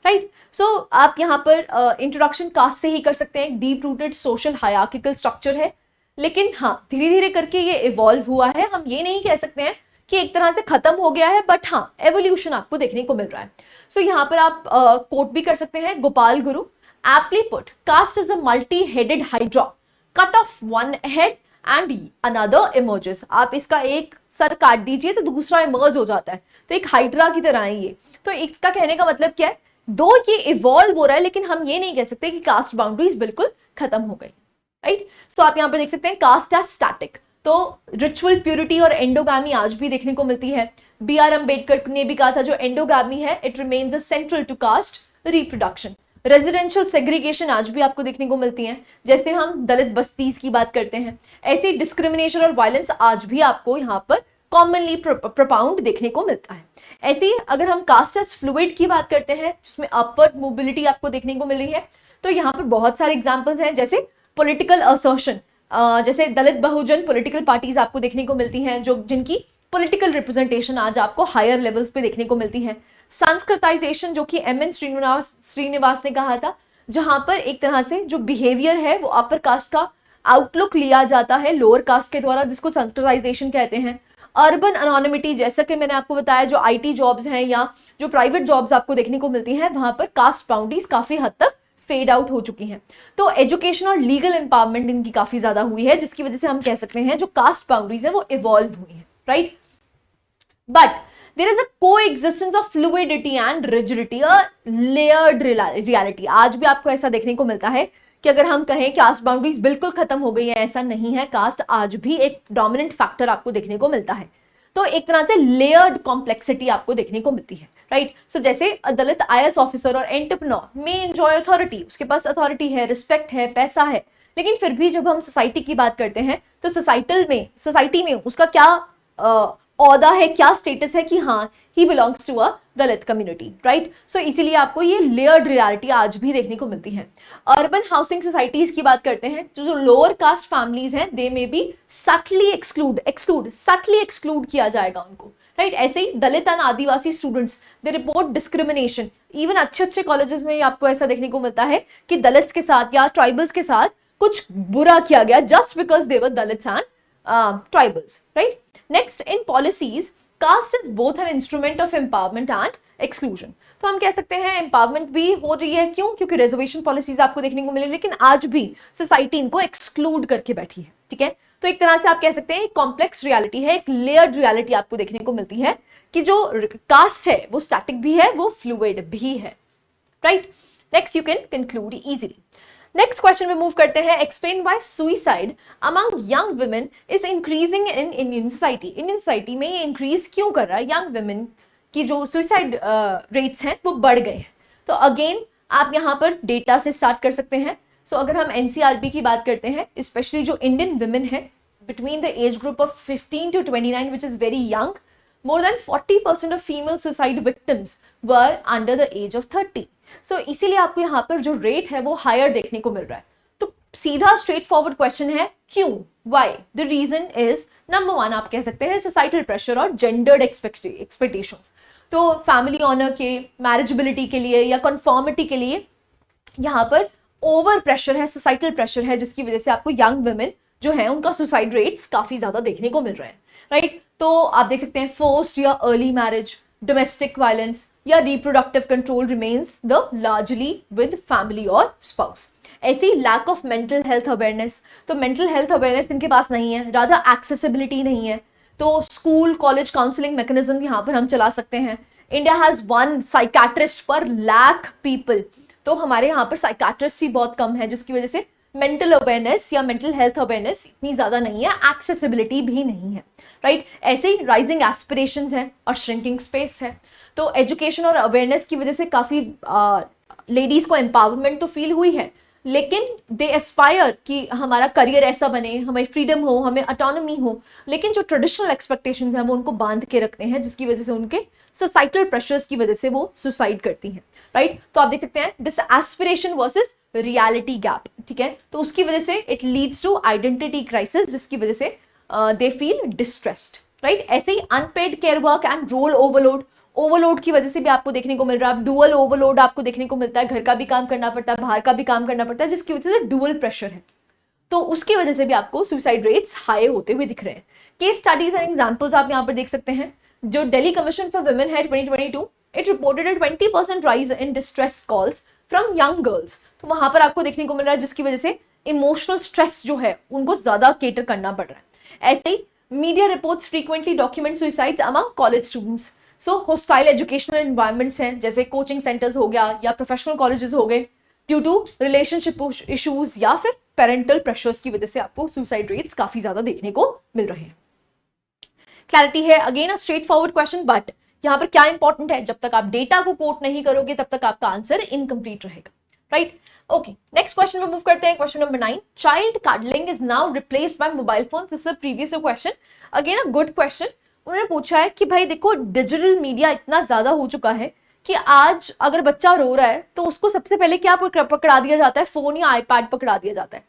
right. So आप यहाँ पर इंट्रोडक्शन कास्ट से ही कर सकते हैं। Deep rooted social hierarchical structure है, लेकिन हाँ धीरे धीरे करके ये इवॉल्व हुआ है। हम ये नहीं कह सकते हैं कि एक तरह से खत्म हो गया है, बट हाँ एवोल्यूशन आपको देखने को मिल रहा है। सो यहाँ पर आप कोट भी कर सकते हैं गोपाल गुरु, aptly put, caste is a multi-headed hydra, cut off one head and another emerges। आप इसका एक सर काट दीजिए तो दूसरा इमर्ज हो जाता है, तो एक हाइड्रा की तरह है ये। तो इसका कहने का मतलब क्या है? दो ये इवॉल्व हो रहा है, लेकिन हम ये नहीं कह सकते कि कास्ट बाउंड्रीज बिल्कुल खत्म हो गई, राइट। सो आप यहाँ पर देख सकते हैं कास्ट एज स्टैटिक। तो रिचुअल प्यूरिटी और एंडोगामी आज भी देखने को मिलती है। बी.आर. अम्बेडकर ने भी कहा था जो एंडोगामी है it remains central to caste reproduction. Residential segregation आज भी आपको देखने को मिलती है, जैसे हम दलित बस्तीज की बात करते हैं। ऐसी डिस्क्रिमिनेशन और वायलेंस आज भी आपको यहाँ पर कॉमनली प्रोपाउंड देखने को मिलता है। ऐसे ही अगर हम कास्ट एज फ्लूइड की बात करते हैं जिसमें अपवर्ड मोबिलिटी आपको देखने को मिल रही है, तो यहाँ पर बहुत सारे एग्जांपल्स हैं, जैसे पॉलिटिकल असर्शन, जैसे दलित बहुजन पॉलिटिकल पार्टीज आपको देखने को मिलती हैं जो जिनकी पॉलिटिकल रिप्रेजेंटेशन आज आपको हायर लेवल्स पे देखने को मिलती है। संस्कृताइजेशन जो कि एम एन श्रीनिवास ने कहा था, जहां पर एक तरह से जो बिहेवियर है वो अपर कास्ट का आउटलुक लिया जाता है लोअर कास्ट के द्वारा, जिसको संस्कृताइजेशन कहते हैं। अर्बन अनोनिमिटी, जैसा कि मैंने आपको बताया, जो आईटी जॉब्स हैं या जो प्राइवेट जॉब्स आपको देखने को मिलती हैं, वहां पर कास्ट बाउंड्रीज काफी हद तक फेड आउट हो चुकी हैं। तो एजुकेशन और लीगल एम्पावरमेंट इनकी काफी ज्यादा हुई है, जिसकी वजह से हम कह सकते हैं जो कास्ट बाउंड्रीज है वो इवॉल्व हुई है, right. But there is a coexistence of fluidity and rigidity, a layered reality। आज भी आपको ऐसा देखने को मिलता है कि अगर हम कहें कास्ट बाउंड्रीज बिल्कुल खत्म हो गई है, ऐसा नहीं है। कास्ट आज भी एक डोमिनेंट फैक्टर आपको देखने को मिलता है। तो एक तरह से लेयर्ड कॉम्प्लेक्सिटी आपको देखने को मिलती है, राइट। सो जैसे दलित आईएएस ऑफिसर और एंटरप्रेन्योर में एंजॉय अथॉरिटी, उसके पास अथॉरिटी है, रिस्पेक्ट है, पैसा है, लेकिन फिर भी जब हम सोसाइटी की बात करते हैं तो सोसाइटी में उसका क्या औदा है, क्या स्टेटस है कि हाँ he belongs to a Dalit community, right. So इसीलिए आपको ये लेयर्ड रियलिटी आज भी देखने को मिलती है। अर्बन हाउसिंग सोसाइटीज की बात करते हैं, जो लोअर कास्ट फैमिलीज हैं दे में बी सटली एक्सक्लूड किया जाएगा उनको, राइट। ऐसे ही Dalit and Adivasi students they report discrimination. Even अच्छे अच्छे कॉलेजेस में आपको ऐसा देखने को मिलता है कि दलित्स के साथ या ट्राइबल्स के साथ कुछ बुरा किया गया just because they were Dalits and tribals, right. Next, in policies, caste is both an instrument of empowerment and exclusion। तो हम कह सकते हैं empowerment भी हो रही है, क्यों? क्योंकि reservation policies आपको देखने को मिले, लेकिन आज भी society इनको exclude करके बैठी है, ठीक है। तो एक तरह से आप कह सकते हैं एक complex reality है, एक layered reality आपको देखने को मिलती है कि जो caste है वो static भी है, वो fluid भी है, right। Next, you can conclude easily। Next question में मूव करते हैं। Explain why suicide among young women is increasing in Indian society. Indian society में ये इंक्रीज क्यों कर रहा है? यंग वुमेन की जो सुसाइड रेट्स हैं वो बढ़ गए हैं। तो अगेन आप यहाँ पर डेटा से स्टार्ट कर सकते हैं। सो अगर हम एनसीआरबी की बात करते हैं, स्पेशली जो इंडियन वुमेन है between the age group of 15 to 29 which is very young, more than 40% of female suicide victims were under the age of 30। सो इसीलिए आपको यहाँ पर जो रेट है वो हायर देखने को मिल रहा है। तो सीधा स्ट्रेट फॉरवर्ड क्वेश्चन है क्यों, why? The reason is number 1 आप कह सकते हैं सोसाइटल प्रेशर और जेंडर्ड एक्सपेक्टेशंस। तो फैमिली ऑनर के, मैरिजेबिलिटी के लिए या कन्फॉर्मिटी के लिए यहाँ पर ओवर प्रेशर है, सोसाइटल प्रेशर है, जिसकी वजह से आपको यंग वुमेन जो है उनका सुसाइड रेट्स काफी ज्यादा देखने को मिल रहे हैं, राइट। तो आप देख सकते हैं फोर्स्ड या अर्ली मैरिज, डोमेस्टिक वायलेंस या reproductive control remains the largely with family और स्पाउस। ऐसे ही lack of mental health awareness, तो मेंटल हेल्थ अवेयरनेस इनके पास नहीं है, रादर एक्सेसिबिलिटी नहीं है। तो स्कूल कॉलेज काउंसलिंग मैकेनिज्म यहाँ पर हम चला सकते हैं। इंडिया हैज 1 साइकाट्रिस्ट पर लाख पीपल, तो हमारे यहाँ पर साइकाट्रिस्ट ही बहुत कम है, जिसकी वजह से मेंटल अवेयरनेस या मेंटल हेल्थ अवेयरनेस इतनी ज्यादा नहीं है, एक्सेसिबिलिटी भी नहीं है, राइट। ऐसे ही राइजिंग एस्पिरेशंस है और श्रिंकिंग स्पेस है। तो एजुकेशन और अवेयरनेस की वजह से काफी लेडीज को एम्पावरमेंट तो फील हुई है, लेकिन दे एस्पायर कि हमारा करियर ऐसा बने, हमें फ्रीडम हो, हमें ऑटोनॉमी हो, लेकिन जो ट्रेडिशनल एक्सपेक्टेशंस हैं वो उनको बांध के रखते हैं, जिसकी वजह से उनके सोसाइटल प्रेशर्स की वजह से वो सुसाइड करती हैं, राइट। तो आप देख सकते हैं this aspiration versus reality gap, ठीक है। तो उसकी वजह से it leads to identity crisis, जिसकी वजह से दे फील डिस्ट्रेस्ड, राइट। ऐसे ही unpaid care work and role overload की वजह से भी आपको देखने को मिल रहा है। डुअल ओवरलोड आपको देखने को मिलता है, घर का भी काम करना पड़ता है, बाहर का भी काम करना पड़ता है, जिसकी वजह से डुअल प्रेशर है। तो उसकी वजह से भी आपको सुसाइड रेट्स हाई होते हुए दिख रहे हैं। केस स्टडीज एंड एग्जांपल्स आप यहाँ पर देख सकते हैं। जो दिल्ली कमीशन फॉर वुमेन है 2022, it reported a 20% rise in distress calls from young girls. तो वहां पर आपको देखने को मिल रहा है, जिसकी वजह से इमोशनल स्ट्रेस जो है उनको ज्यादा केटर करना पड़ रहा है। ऐसे ही media reports frequently document suicides among college students. So hostile educational environments हैं, जैसे कोचिंग सेंटर्स हो गया या प्रोफेशनल कॉलेजेस हो गए, ड्यू टू रिलेशनशिप इश्यूज या फिर पेरेंटल प्रेशर्स की वजह से आपको सुसाइड रेट्स काफी ज्यादा देखने को मिल रहे हैं। क्लैरिटी है? Again a straight forward question, but यहाँ पर क्या इंपॉर्टेंट है, जब तक आप डेटा को कोट नहीं करोगे तब तक आपका आंसर इनकम्प्लीट रहेगा, राइट। ओके, नेक्स्ट क्वेश्चन में मूव करते हैं। Question number 9, child cuddling is now replaced by mobile phone. This is a previous question, again a good question. उन्होंने पूछा है कि भाई देखो डिजिटल मीडिया इतना ज्यादा हो चुका है कि आज अगर बच्चा रो रहा है तो उसको सबसे पहले क्या पकड़ा दिया जाता है, फोन या आईपैड पकड़ा दिया जाता है।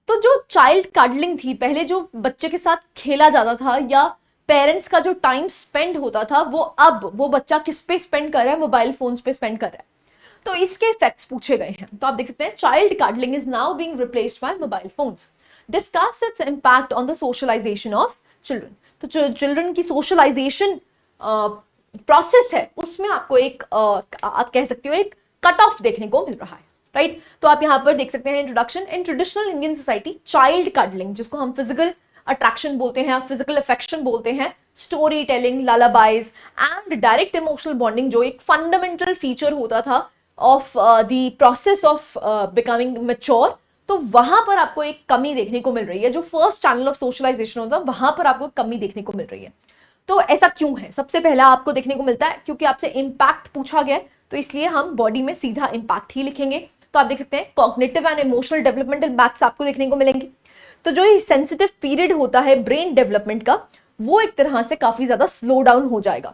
तो जो चाइल्ड कडलिंग थी, पहले जो बच्चे के साथ खेला जाता था या पेरेंट्स का जो टाइम स्पेंड होता था, वो अब वो बच्चा किस पे स्पेंड कर रहा है, मोबाइल फोन्स पे स्पेंड कर रहा है। तो इसके इफेक्ट्स पूछे गए हैं। तो आप देख सकते हैं child cuddling is now being replaced by mobile phones. Discuss its impact on the socialisation of children. तो जो चिल्ड्रन की सोशलाइजेशन प्रोसेस है उसमें आपको एक आप कह सकते हो एक कट ऑफ देखने को मिल रहा है, राइट। तो आप यहाँ पर देख सकते हैं introduction. In traditional Indian society child cuddling, जिसको हम फिजिकल अट्रैक्शन बोलते हैं, फिजिकल अफेक्शन बोलते हैं, story telling, lullabies and direct emotional bonding, जो एक फंडामेंटल फीचर होता था of the process of becoming mature, तो वहां पर आपको एक कमी देखने को मिल रही है। जो फर्स्ट चैनल ऑफ सोशलाइजेशन होता है वहां पर आपको कमी देखने को मिल रही है। तो ऐसा क्यों है? सबसे पहला आपको देखने को मिलता है क्योंकि आपसे इंपैक्ट पूछा गया है, तो इसलिए हम बॉडी में सीधा इंपैक्ट ही लिखेंगे। तो आप देख सकते हैं cognitive and emotional development impacts आपको देखने को मिलेंगे। तो जो ये सेंसिटिव पीरियड होता है ब्रेन डेवलपमेंट का, वो एक तरह से काफी ज्यादा स्लो डाउन हो जाएगा।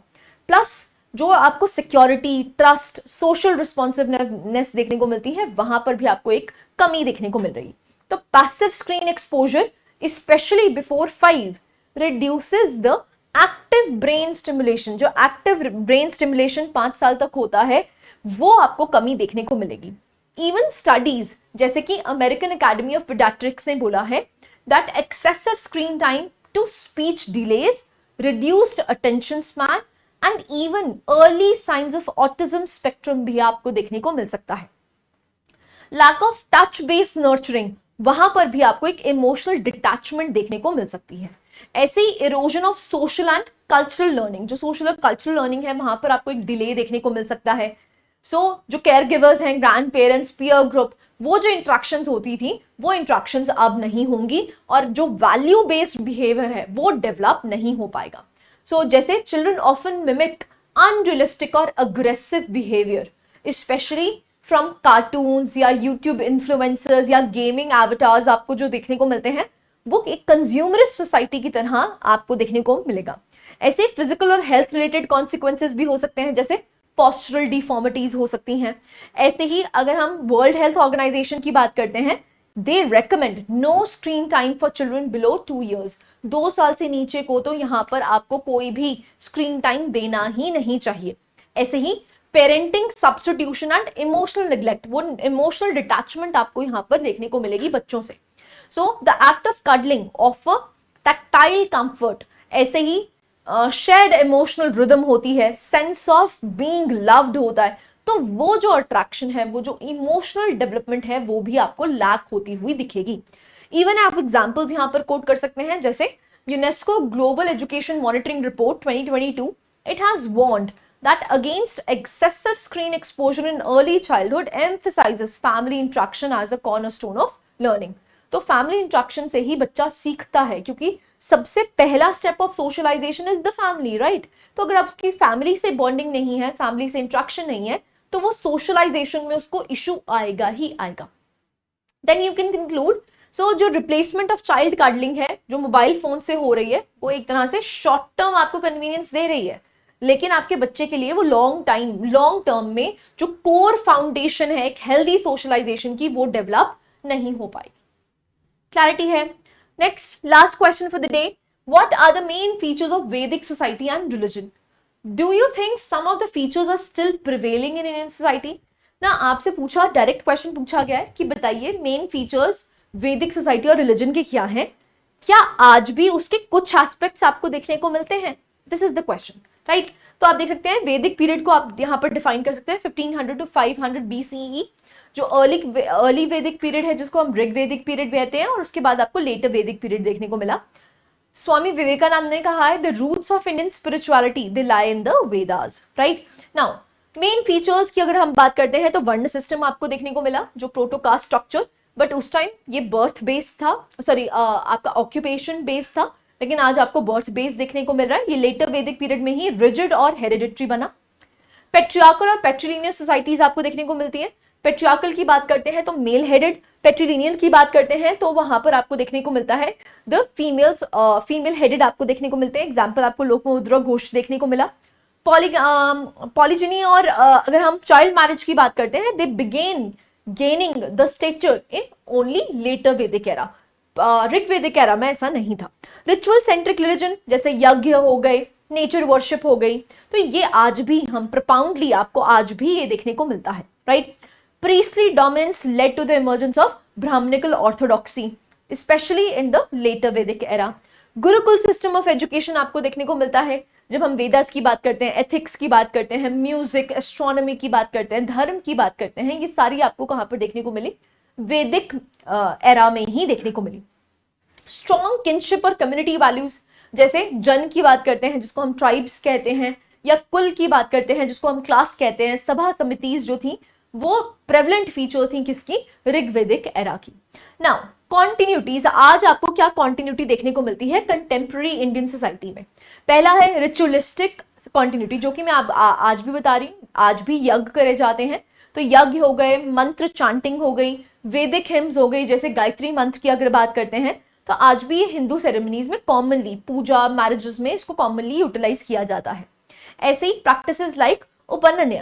प्लस जो आपको सिक्योरिटी, ट्रस्ट, सोशल रिस्पॉन्सिवनेस देखने को मिलती है, वहां पर भी आपको एक कमी देखने को मिल रही है। तो passive screen exposure specially before 5 reduces the active brain stimulation. जो एक्टिव ब्रेन स्टिमुलेशन 5 साल तक होता है, वो आपको कमी देखने को मिलेगी। इवन स्टडीज जैसे कि अमेरिकन एकेडमी ऑफ पीडियाट्रिक्स ने बोला है that excessive screen time to speech delays, reduced attention span and even early signs of autism spectrum भी आपको देखने को मिल सकता है। Lack of touch based nurturing, वहां पर भी आपको एक इमोशनल डिटैचमेंट देखने को मिल सकती है। ऐसे ही erosion of social and cultural learning, जो सोशल और कल्चरल लर्निंग है वहां पर आपको एक डिले देखने को मिल सकता है। जो केयर गिवर्स हैं, ग्रैंड पेरेंट्स, पीयर ग्रुप, वो जो इंट्रैक्शंस होती थी वो इंट्रैक्शंस अब नहीं होंगी और जो वैल्यू बेस्ड बिहेवियर है वो डेवलप नहीं हो पाएगा। जैसे चिल्ड्रन ऑफन मिमिक अनरियलिस्टिक और aggressive behaviour, specially from cartoons या यूट्यूब इन्फ्लुएंसर्स या गेमिंग एवटार्स आपको जो देखने को मिलते हैं, वो एक कंज्यूमरिस्ट सोसाइटी की तरह आपको देखने को मिलेगा। ऐसे फिजिकल और हेल्थ रिलेटेड कॉन्सिक्वेंसेस भी हो सकते हैं, जैसे पोस्चरल डिफॉर्मिटीज हो सकती हैं। ऐसे ही अगर हम वर्ल्ड हेल्थ ऑर्गेनाइजेशन की बात करते हैं, they recommend no screen time for children below 2 years। 2 साल से नीचे को तो यहाँ पर आपको कोई भी स्क्रीन टाइम देना ही नहीं चाहिए। ऐसे ही parenting substitution and emotional neglect, वो इमोशनल डिटैचमेंट आपको यहाँ पर देखने को मिलेगी बच्चों से। The act of cuddling offer tactile comfort, ऐसे ही शेयर्ड इमोशनल रिदम होती है, सेंस ऑफ बीइंग लव्ड होता है। तो वो जो अट्रैक्शन है, वो जो इमोशनल डेवलपमेंट है, वो भी आपको लैक होती हुई दिखेगी। इवन आप एग्जांपल्स यहां पर कोट कर सकते हैं, जैसे UNESCO global education monitoring report 2022, it has warned that against excessive screen exposure in early childhood emphasizes family interaction as a cornerstone of learning। तो फैमिली इंट्रैक्शन से ही बच्चा सीखता है, क्योंकि सबसे पहला step of socialisation is the family, right. तो अगर आपकी फैमिली से बॉन्डिंग नहीं है, फैमिली से इंट्रैक्शन नहीं है, तो वो सोशलाइजेशन में उसको इशू आएगा ही आएगा। देन यू कैन कंक्लूड, जो रिप्लेसमेंट ऑफ चाइल्ड कडलिंग है जो मोबाइल फोन से हो रही है, वो एक तरह से शॉर्ट टर्म आपको कन्वीनियंस दे रही है, लेकिन आपके बच्चे के लिए वो लॉन्ग टर्म में जो कोर फाउंडेशन है एक हेल्दी सोशलाइजेशन की, वो डेवलप नहीं हो पाएगी। क्लैरिटी है? Next last question for the day, what are the main features of Vedic society and religion? Do you think some of the features are still prevailing in Indian society? ना आपसे पूछा, direct question पूछा गया है कि बताइए main features वैदिक society और रिलीजन के क्या हैं, क्या आज भी उसके कुछ एस्पेक्ट्स आपको देखने को मिलते हैं? This is the question, right. तो आप देख सकते हैं वैदिक पीरियड को आप यहाँ पर डिफाइन कर सकते हैं 1500 to 500 BCE, जो अर्ली वैदिक पीरियड है जिसको हम ऋग वैदिक पीरियड कहते हैं, और उसके बाद आपको लेटर वैदिक पीरियड देखने को मिला। स्वामी विवेकानंद ने कहा है the roots of Indian spirituality they lie in the Vedas, right. Now main features की अगर हम बात करते हैं तो वर्ण सिस्टम आपको देखने को मिला, जो प्रोटोकास्ट स्ट्रक्चर, बट उस टाइम ये बर्थ बेस्ड था, सॉरी आपका ऑक्यूपेशन बेस्ड था, लेकिन आज आपको बर्थ बेस देखने को मिल रहा है। ये लेटर वैदिक पीरियड में ही रिजिड और हेरिडिटरी बना। पेट्रियार्कल और पेट्रिलिनियर सोसाइटीज आपको देखने को मिलती है, पेट्रियार्कल की बात करते हैं तो मेल हेडेड, पेट्रिलिनियन की बात करते हैं तो वहां पर आपको देखने को मिलता है द फीमेल हेडेड आपको देखने को मिलते हैं। एग्जाम्पल आपको लोकमुद्रा घोष देखने को मिला। पॉलीजिनी और अगर हम चाइल्ड मैरिज की बात करते हैं, they begin gaining the stature in only later Vedic era, Rigvedic era में ऐसा नहीं था। रिचुअल सेंट्रिक रिलीजन जैसे यज्ञ हो गए, नेचर वर्शिप हो गई, तो ये आज भी हम प्रोपाउंडली आपको आज भी ये देखने को मिलता है, right. Priestly dominance led to the emergence of brahmanical orthodoxy especially in the later Vedic era. Gurukul system of education आपको देखने को मिलता है जब हम वेदास की बात करते हैं, एथिक्स की बात करते हैं, म्यूजिक, एस्ट्रोनॉमी की बात करते हैं, धर्म की बात करते हैं, ये सारी आपको कहां पर देखने को मिली? वैदिक एरा में ही देखने को मिली। स्ट्रॉन्ग किनशिप और कम्युनिटी वैल्यूज जैसे जन की बात करते हैं जिसको हम ट्राइब्स कहते हैं, या कुल की बात करते हैं जिसको हम क्लास कहते हैं, सभा समितिज जो थी वो प्रेवलेंट फीचर थी किसकी? ऋग्वेदिक एरा की। नाउ कॉन्टिन्यूटीज, आज आपको क्या कॉन्टिन्यूटी देखने को मिलती है कंटेम्प्रेरी इंडियन सोसाइटी में? पहला है रिचुअलिस्टिक कॉन्टिन्यूटी, जो कि मैं आज भी बता रही हूँ, आज भी यज्ञ करे जाते हैं, तो यज्ञ हो गए, मंत्र चांटिंग हो गई, वैदिक हिम्स हो गई, जैसे गायत्री मंत्र की अगर बात करते हैं तो आज भी हिंदू सेरेमनीज में कॉमनली, पूजा मैरिजेस में इसको कॉमनली यूटिलाइज किया जाता है। ऐसे ही प्रैक्टिसेस लाइक उपनयन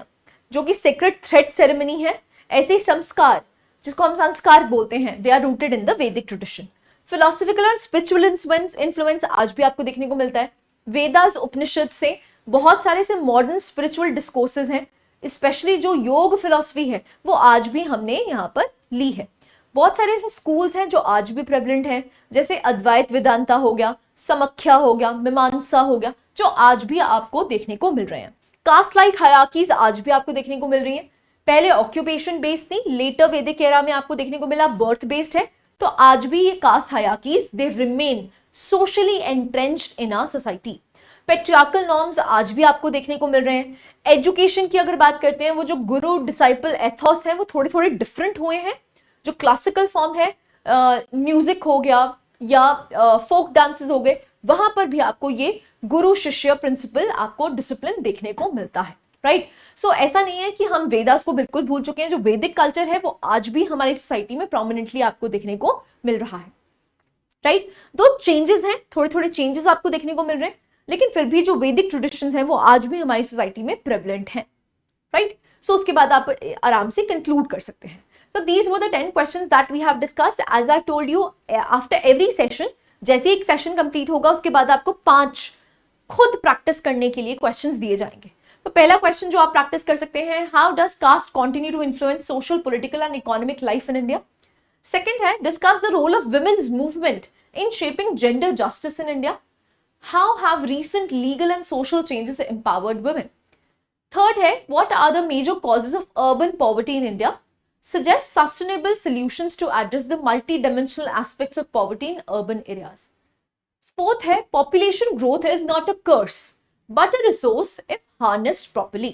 जो कि सेक्रेट थ्रेड सेरेमनी है, ऐसे ही संस्कार जिसको हम संस्कार बोलते हैं, they are rooted in the Vedic tradition. Philosophical और स्पिरिचुअल इन्फ्लुएंस आज भी आपको देखने को मिलता है। वेदास उपनिषद से बहुत सारे से मॉडर्न स्पिरिचुअल डिस्कोर्सेज हैं, स्पेशली जो योग फिलोसफी है वो आज भी हमने यहाँ पर ली है। बहुत सारे ऐसे स्कूल्स हैं जो आज भी प्रेवलेंट हैं, जैसे अद्वैत वेदांता हो गया, समख्या हो गया, मीमांसा हो गया, जो आज भी आपको देखने को मिल रहे हैं। कास्ट लाइक हायरार्कीज आज भी आपको देखने को मिल रही है। पहले ऑक्यूपेशन बेस्ड थी, लेटर वैदिक एरा में आपको देखने को मिला बर्थ बेस्ड है, तो आज भी ये caste hierarchies they remain socially entrenched in our society. Patriarchal norms आज भी आपको देखने को मिल रहे हैं। एजुकेशन की अगर बात करते हैं, वो जो गुरु डिसाइपल एथोस है वो थोड़े थोड़े डिफरेंट हुए हैं। जो क्लासिकल फॉर्म है, म्यूजिक हो गया या फोक डांसेस हो गए, वहां पर भी आपको ये गुरु शिष्य प्रिंसिपल आपको डिसिप्लिन देखने को मिलता है, राइट। सो ऐसा नहीं है कि हम वेदास को बिल्कुल भूल चुके हैं। जो वैदिक कल्चर है वो आज भी हमारी सोसाइटी में प्रोमिनेंटली आपको देखने को मिल रहा है, राइट। दो चेंजेस हैं, थोड़े थोड़े चेंजेस आपको देखने को मिल रहे हैं, लेकिन फिर भी जो वैदिक ट्रेडिशंस हैं वो आज भी हमारी सोसाइटी में प्रेवलेंट हैं, राइट। सो उसके बाद आप आराम से कंक्लूड कर सकते हैं। So these were the 10 questions that we have discussed. As I told you, after every session, जैसे एक सेशन कंप्लीट होगा उसके बाद आपको 5 खुद प्रैक्टिस करने के लिए क्वेश्चंस दिए जाएंगे। तो पहला क्वेश्चन जो आप प्रैक्टिस कर सकते हैं, how does caste continue to influence social, political and economic life in India. Second है, discuss the role of women's movement in shaping gender justice in India. How have recent legal and social changes empowered women. Third है, what are the major causes of urban poverty in India. Suggest sustainable solutions to address the multi-dimensional aspects of poverty in urban areas. Fourth है, population growth is not a curse, but a resource if harnessed properly.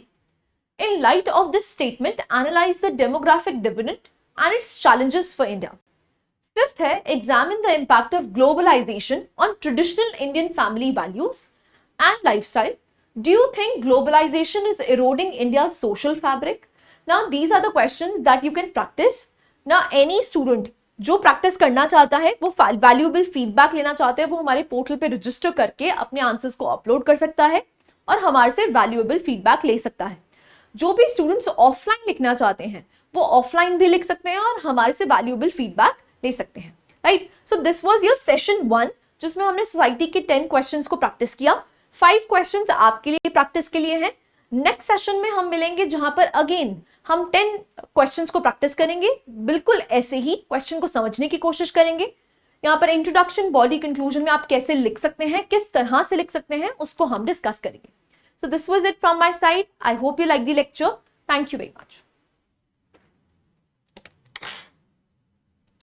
In light of this statement, analyze the demographic dividend and its challenges for India. Fifth है, examine the impact of globalization on traditional Indian family values and lifestyle. Do you think globalization is eroding India's social fabric? Now these are the questions that you can practice. Now any student जो practice करना चाहता है, वो valuable feedback लेना चाहते हैं, वो हमारे पोर्टल पे रजिस्टर करके अपने आंसर्स को अपलोड कर सकता है और हमारे से वैल्यूएबल फीडबैक ले सकता है। जो भी स्टूडेंट्स ऑफलाइन लिखना चाहते हैं वो ऑफलाइन भी लिख सकते हैं और हमारे से वैल्यूएबल फीडबैक ले सकते हैं, right. So this was your session 1 जिसमें हमने सोसाइटी के 10 क्वेश्चंस को प्रैक्टिस किया। 5 क्वेश्चंस आपके लिए प्रैक्टिस के लिए हैं। नेक्स्ट सेशन में हम मिलेंगे जहां पर अगेन हम 10 क्वेश्चंस को प्रैक्टिस करेंगे, बिल्कुल ऐसे ही क्वेश्चन को समझने की कोशिश करेंगे। यहाँ पर इंट्रोडक्शन, बॉडी, कंक्लूजन में आप कैसे लिख सकते हैं, किस तरह से लिख सकते हैं, उसको हम डिस्कस करेंगे। So this was it from my side. I hope you like the lecture. Thank you very much.